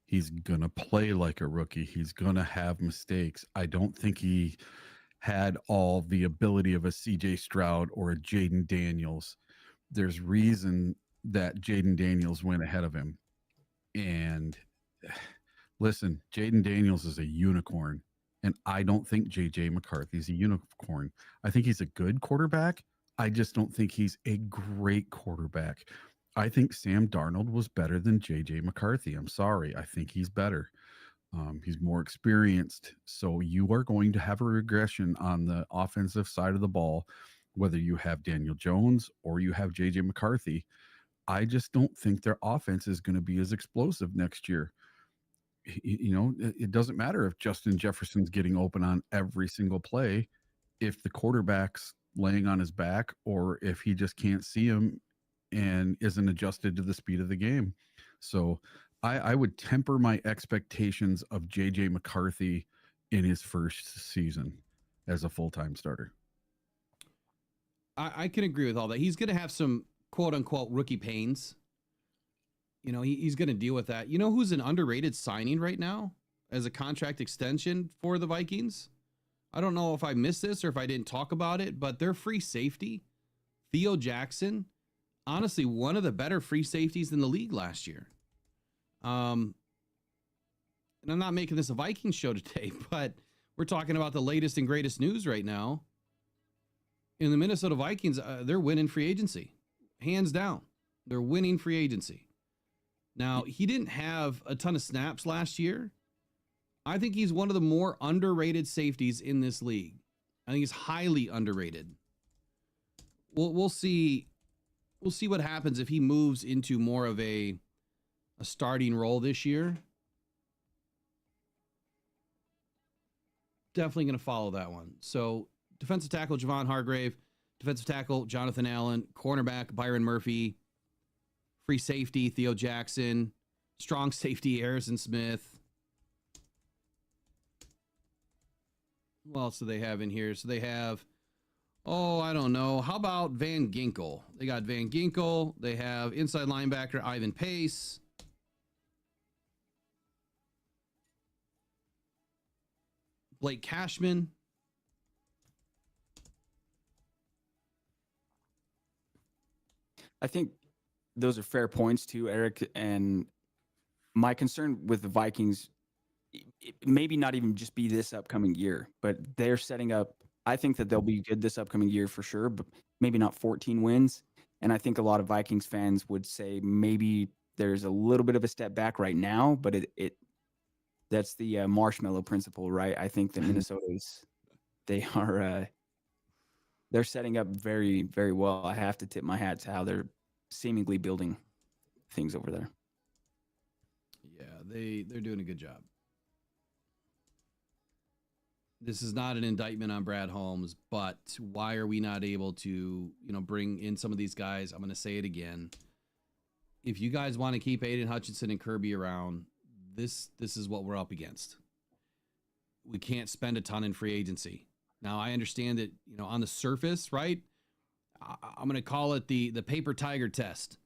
He's going to play like a rookie. He's going to have mistakes. I don't think he had all the ability of a CJ Stroud or a Jaden Daniels. There's reason that Jaden Daniels went ahead of him. And listen, Jaden Daniels is a unicorn. And I don't think JJ McCarthy's a unicorn. I think he's a good quarterback. I just don't think he's a great quarterback. I think Sam Darnold was better than JJ McCarthy. I'm sorry. I think he's better. He's more experienced. So you are going to have a regression on the offensive side of the ball, whether you have Daniel Jones or you have JJ McCarthy. I just don't think their offense is going to be as explosive next year. You know, it doesn't matter if Justin Jefferson's getting open on every single play, if the quarterback's laying on his back, or if he just can't see him and isn't adjusted to the speed of the game. So I would temper my expectations of JJ McCarthy in his first season as a full-time starter. I can agree with all that. He's going to have some quote unquote rookie pains. You know, he's going to deal with that. You know who's an underrated signing right now as a contract extension for the Vikings? I don't know if I missed this or if I didn't talk about it, but their free safety, Theo Jackson, honestly, one of the better free safeties in the league last year. And I'm not making this a Vikings show today, but we're talking about the latest and greatest news right now. In the Minnesota Vikings, they're winning free agency. Hands down. They're winning free agency. Now, he didn't have a ton of snaps last year. I think he's one of the more underrated safeties in this league. I think he's highly underrated. We'll see. We'll see what happens if he moves into more of a starting role this year. Definitely going to follow that one. So, defensive tackle Javon Hargrave, defensive tackle Jonathan Allen, cornerback Byron Murphy, free safety Theo Jackson, strong safety Harrison Smith. What else do they have in here? So they have, I don't know. How about Van Ginkel? They got Van Ginkel. They have inside linebacker Ivan Pace. Blake Cashman. I think those are fair points too, Eric. And my concern with the Vikings, maybe not even just be this upcoming year, but they're setting up. I think that they'll be good this upcoming year for sure, but maybe not 14 wins. And I think a lot of Vikings fans would say maybe there's a little bit of a step back right now, but that's the marshmallow principle, right? I think that Minnesota's, they're setting up very, very well. I have to tip my hat to how they're seemingly building things over there. Yeah, they're doing a good job. This is not an indictment on Brad Holmes, but why are we not able to, bring in some of these guys? I'm going to say it again. If you guys want to keep Aiden Hutchinson and Kirby around, this is what we're up against. We can't spend a ton in free agency. Now, I understand that, on the surface, right? I'm going to call it the paper tiger test.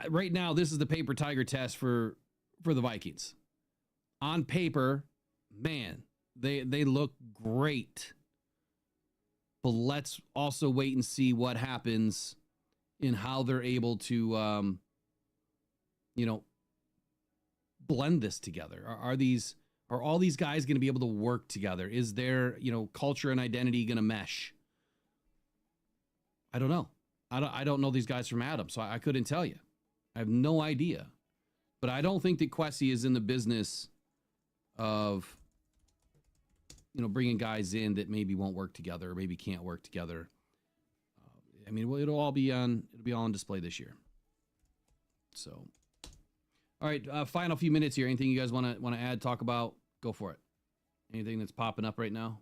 Right now, this is the paper tiger test for the Vikings. On paper, man, they look great. But let's also wait and see what happens in how they're able to, blend this together. Are all these guys going to be able to work together? Is their, culture and identity going to mesh? I don't know. I don't know these guys from Adam, so I couldn't tell you. I have no idea. But I don't think that Kwesi is in the business of, bringing guys in that maybe won't work together or maybe can't work together. It'll all be on display this year. So, all right, final few minutes here. Anything you guys want to add, talk about? Go for it. Anything that's popping up right now?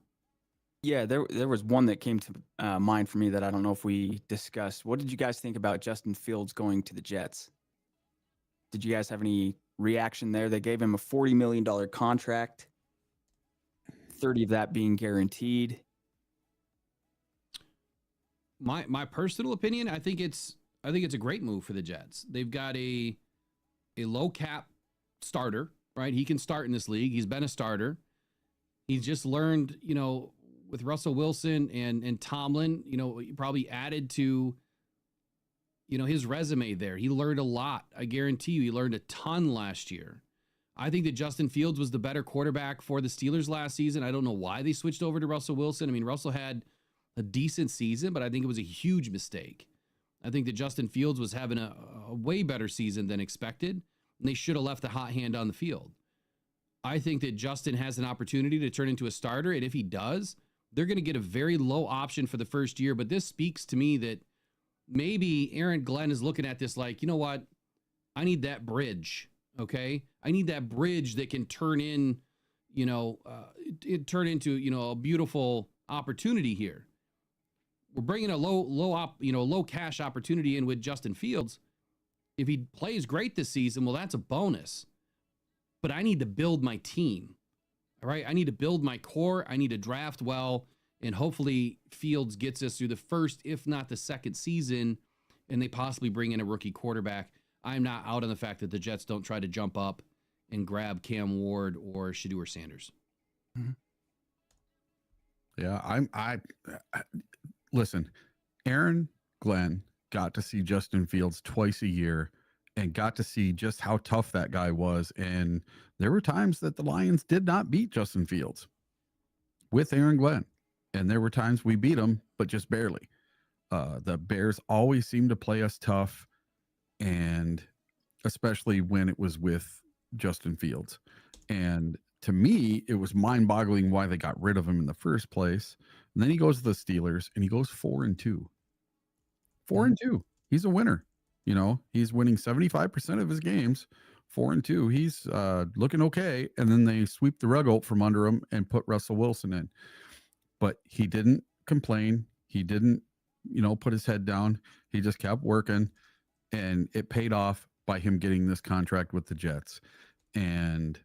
Yeah, there was one that came to mind for me that I don't know if we discussed. What did you guys think about Justin Fields going to the Jets? Did you guys have any reaction there? They gave him a $40 million contract, 30 of that being guaranteed. My personal opinion, I think it's a great move for the Jets. They've got a low cap starter, right? He can start in this league. He's been a starter. He's just learned, with Russell Wilson and Tomlin, he probably added to his resume there. He learned a lot. I guarantee you he learned a ton last year. I think that Justin Fields was the better quarterback for the Steelers last season. I don't know why they switched over to Russell Wilson. I mean, Russell had a decent season, but I think it was a huge mistake. I think that Justin Fields was having a way better season than expected, and they should have left the hot hand on the field. I think that Justin has an opportunity to turn into a starter, and if he does, they're going to get a very low option for the first year. But this speaks to me that maybe Aaron Glenn is looking at this like, you know what? I need that bridge, okay? I need that bridge that can turn in, turn into, a beautiful opportunity here. We're bringing a low cash opportunity in with Justin Fields. If he plays great this season, well, that's a bonus. But I need to build my team. All right. I need to build my core. I need to draft well. And hopefully Fields gets us through the first, if not the second season, and they possibly bring in a rookie quarterback. I'm not out on the fact that the Jets don't try to jump up and grab Cam Ward or Shedeur Sanders. Yeah, I listen, Aaron Glenn got to see Justin Fields twice a year and got to see just how tough that guy was. And there were times that the Lions did not beat Justin Fields with Aaron Glenn. And there were times we beat him, but just barely. The Bears always seemed to play us tough, and especially when it was with Justin Fields. And to me, it was mind-boggling why they got rid of him in the first place. And then he goes to the Steelers, and he goes 4-2. 4-2. He's a winner. He's winning 75% of his games. 4-2. He's looking okay. And then they sweep the rug out from under him and put Russell Wilson in. But he didn't complain. He didn't, put his head down. He just kept working, and it paid off by him getting this contract with the Jets. And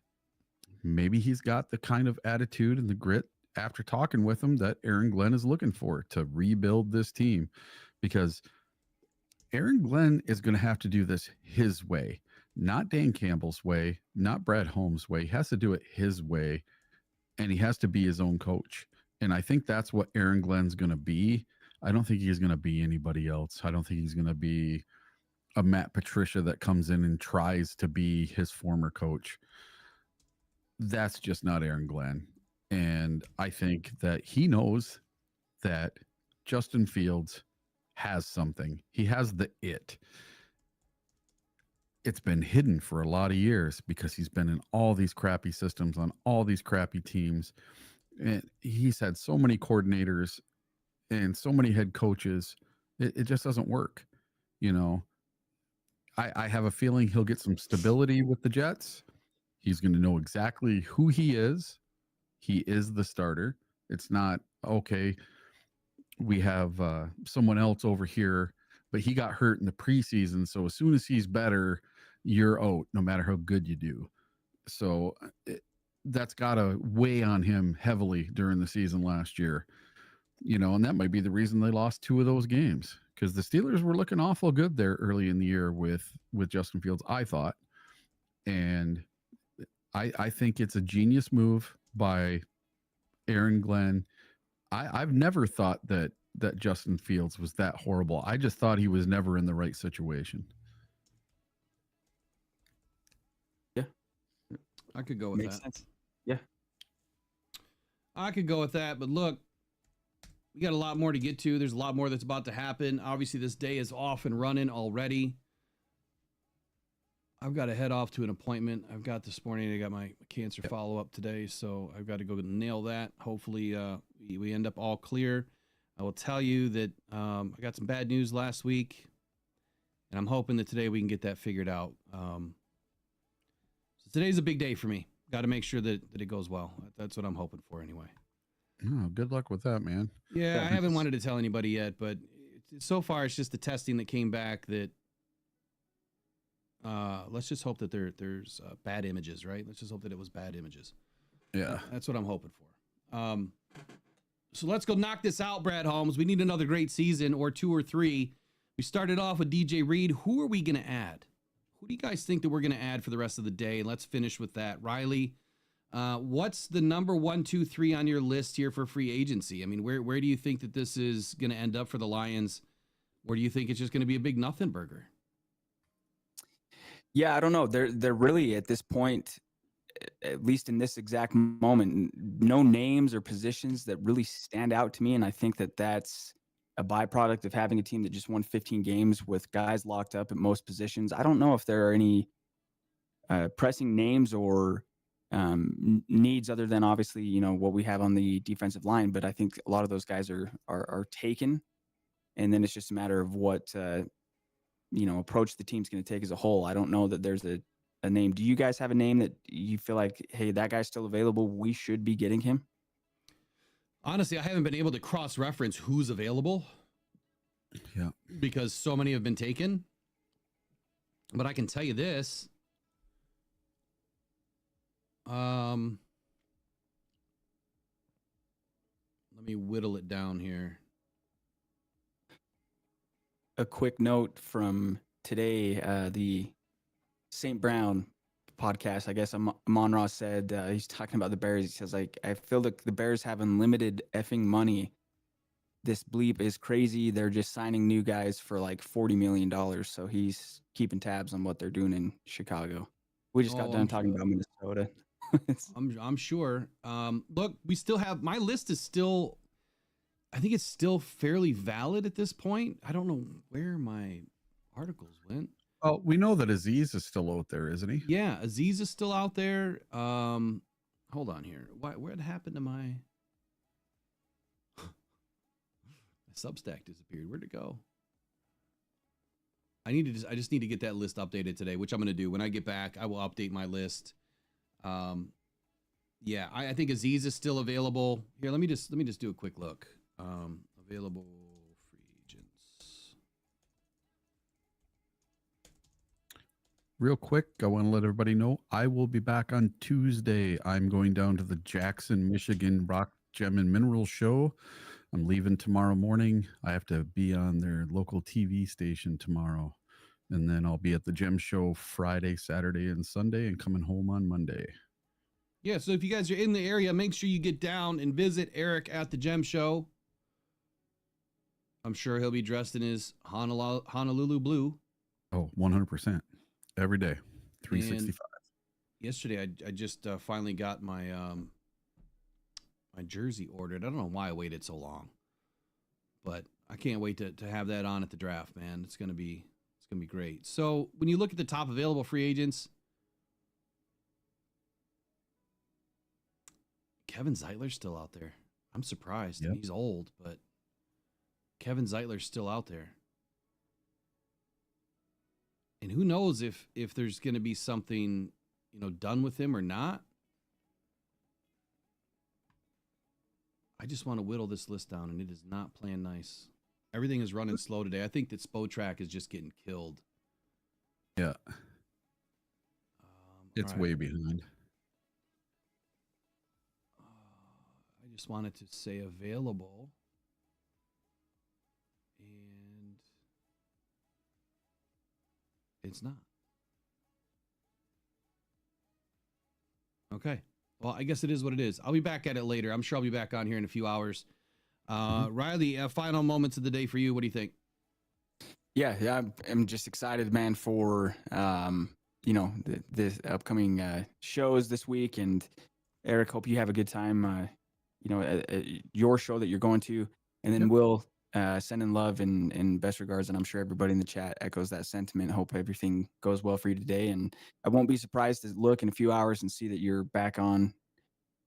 maybe he's got the kind of attitude and the grit after talking with him that Aaron Glenn is looking for to rebuild this team, because Aaron Glenn is going to have to do this his way, not Dan Campbell's way, not Brad Holmes' way. He has to do it his way, and he has to be his own coach. And I think that's what Aaron Glenn's going to be. I don't think he's going to be anybody else. I don't think he's going to be a Matt Patricia that comes in and tries to be his former coach. That's just not Aaron Glenn. And I think that he knows that Justin Fields has something. He has the it. It's been hidden for a lot of years because he's been in all these crappy systems on all these crappy teams. And he's had so many coordinators and so many head coaches. It just doesn't work. I have a feeling he'll get some stability with the Jets. He's going to know exactly who he is. He is the starter. It's not, okay, we have someone else over here, but he got hurt in the preseason. So as soon as he's better, you're out, no matter how good you do. So that's got to weigh on him heavily during the season last year. And that might be the reason they lost 2 of those games, because the Steelers were looking awful good there early in the year with Justin Fields, I thought. And I think it's a genius move by Aaron Glenn. I've never thought that Justin Fields was that horrible. I just thought he was never in the right situation. Yeah. I could go with Makes that. sense. Yeah. I could go with that, but look, we got a lot more to get to. There's a lot more that's about to happen. Obviously, this day is off and running already. I've got to head off to an appointment I've got this morning. I got my cancer follow-up today, so I've got to go nail that. Hopefully, we end up all clear. I will tell you that I got some bad news last week, and I'm hoping that today we can get that figured out. So today's a big day for me. Got to make sure that it goes well. That's what I'm hoping for anyway. Oh, good luck with that, man. Yeah, I haven't wanted to tell anybody yet, but so far it's just the testing that came back that let's just hope that there's bad images, right? Let's just hope that it was bad images. Yeah. That's what I'm hoping for. So let's go knock this out, Brad Holmes. We need another great season, or 2 or 3. We started off with DJ Reed. Who are we going to add? Who do you guys think that we're going to add for the rest of the day? Let's finish with that. Riley, what's the number 1, 2, 3 on your list here for free agency? I mean, where do you think that this is going to end up for the Lions Or do you think it's just going to be a big nothing burger? Yeah, I don't know. They're really at this point, at least in this exact moment, no names or positions that really stand out to me, and I think that that's a byproduct of having a team that just won 15 games with guys locked up at most positions. I don't know if there are any pressing names or needs other than obviously what we have on the defensive line, but I think a lot of those guys are taken, and then it's just a matter of what approach the team's going to take as a whole. I don't know that there's a name. Do you guys have a name that you feel like, hey, that guy's still available, we should be getting him? Honestly, I haven't been able to cross-reference who's available. Yeah. Because so many have been taken. But I can tell you this. Let me whittle it down here. A quick note from today, the St. Brown podcast, I guess Amon Ross said, he's talking about the Bears. He says, like, I feel like the Bears have unlimited effing money. This bleep is crazy. They're just signing new guys for like $40 million. So he's keeping tabs on what they're doing in Chicago. We just got done talking about Minnesota. I'm sure. Look, we still have, my list is still, I think it's still fairly valid at this point. I don't know where my articles went. Oh, we know that Aziz is still out there, isn't he? Yeah, Aziz is still out there. Hold on here. What happened to my Substack disappeared? Where'd it go? I just need to get that list updated today, which I'm going to do. When I get back, I will update my list. Yeah, I think Aziz is still available. Here, let me just do a quick look. Available free agents. Real quick, I want to let everybody know I will be back on Tuesday. I'm going down to the Jackson, Michigan Rock, Gem, and Mineral Show. I'm leaving tomorrow morning. I have to be on their local TV station tomorrow. And then I'll be at the Gem Show Friday, Saturday, and Sunday, and coming home on Monday. Yeah, so if you guys are in the area, make sure you get down and visit Eric at the Gem Show. I'm sure he'll be dressed in his Honolulu blue. Oh, 100%. Every day, 365. And yesterday, I just finally got my my jersey ordered. I don't know why I waited so long, but I can't wait to have that on at the draft, man. It's gonna be great. So when you look at the top available free agents, Kevin Zeitler's still out there. I'm surprised. Yep. He's old, but Kevin Zeitler's still out there. And who knows if there's going to be something, done with him or not. I just want to whittle this list down, and it is not playing nice. Everything is running slow today. I think that Spotrac is just getting killed. Yeah. It's right. way behind. I just wanted to say available. And it's not. Okay. Well, I guess it is what it is. I'll be back at it later. I'm sure I'll be back on here in a few hours. Riley, final moments of the day for you. What do you think? Yeah, I'm just excited, man, for the upcoming shows this week. And Eric, hope you have a good time. At your show that you're going to, and then we'll send in love and best regards. And I'm sure everybody in the chat echoes that sentiment. Hope everything goes well for you today. And I won't be surprised to look in a few hours and see that you're back on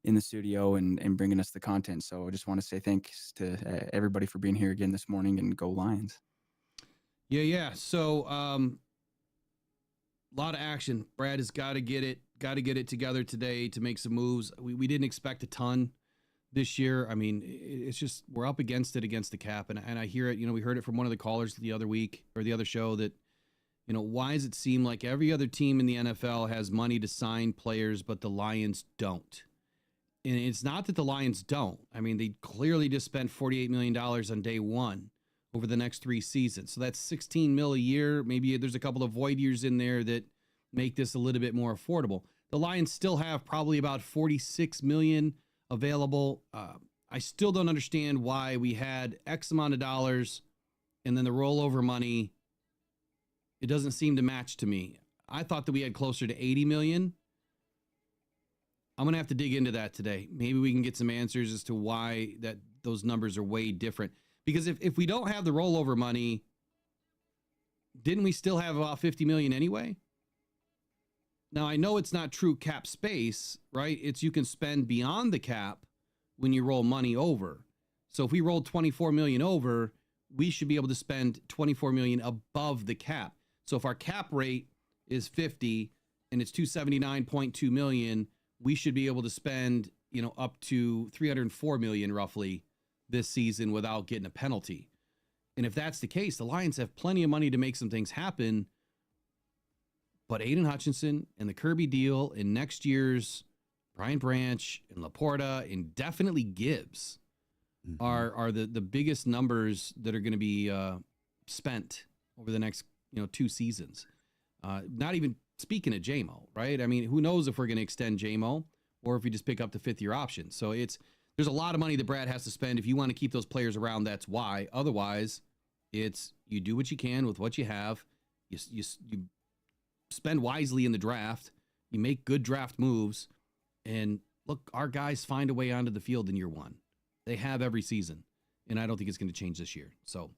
in the studio and bringing us the content. So I just want to say thanks to everybody for being here again this morning, and go Lions. Yeah. So, a lot of action. Brad has got to get it together today to make some moves. We didn't expect a ton this year. I mean, it's just, we're up against the cap, and I hear it. We heard it from one of the callers the other week or the other show that, why does it seem like every other team in the NFL has money to sign players, but the Lions don't? And it's not that the Lions don't. I mean, they clearly just spent $48 million on day one over the next 3 seasons. So that's $16 million a year. Maybe there's a couple of void years in there that make this a little bit more affordable. The Lions still have probably about $46 million available. I still don't understand why we had X amount of dollars and then the rollover money, it doesn't seem to match to me. I thought that we had closer to 80 million. I'm going to have to dig into that today. Maybe we can get some answers as to why that those numbers are way different. Because if we don't have the rollover money, didn't we still have about 50 million anyway? Now, I know it's not true cap space, right? It's you can spend beyond the cap when you roll money over. So if we rolled 24 million over, we should be able to spend 24 million above the cap. So if our cap rate is 50 and it's 279.2 million, we should be able to spend, up to 304 million roughly this season without getting a penalty. And if that's the case, the Lions have plenty of money to make some things happen. But Aiden Hutchinson and the Kirby deal and next year's Brian Branch and Laporta and definitely Gibbs are the biggest numbers that are going to be spent over the next 2 seasons. Not even speaking of JMO, right? I mean, who knows if we're going to extend JMO or if we just pick up the 5th-year option. So there's a lot of money that Brad has to spend. If you want to keep those players around, that's why. Otherwise, it's you do what you can with what you have. You spend wisely in the draft. You make good draft moves. And look, our guys find a way onto the field in year 1. They have every season. And I don't think it's going to change this year. So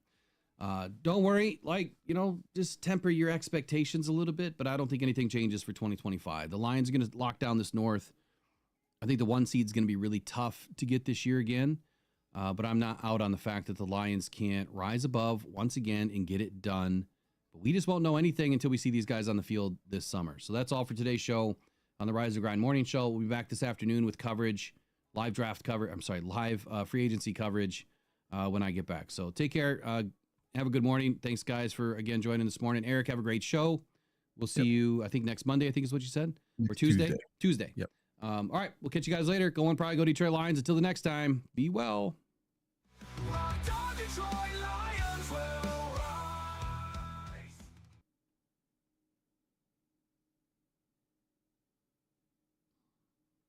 don't worry. Just temper your expectations a little bit. But I don't think anything changes for 2025. The Lions are going to lock down this North. I think the 1 seed is going to be really tough to get this year again. But I'm not out on the fact that the Lions can't rise above once again and get it done. But we just won't know anything until we see these guys on the field this summer. So that's all for today's show on the Rise and Grind Morning Show. We'll be back this afternoon with coverage, live free agency coverage when I get back. So take care. Have a good morning. Thanks, guys, for, again, joining this morning. Eric, have a great show. We'll see you, I think, next Monday, I think is what you said. Or Tuesday? Tuesday. Yep. All right. We'll catch you guys later. Go Detroit Lions. Until the next time, be well. Detroit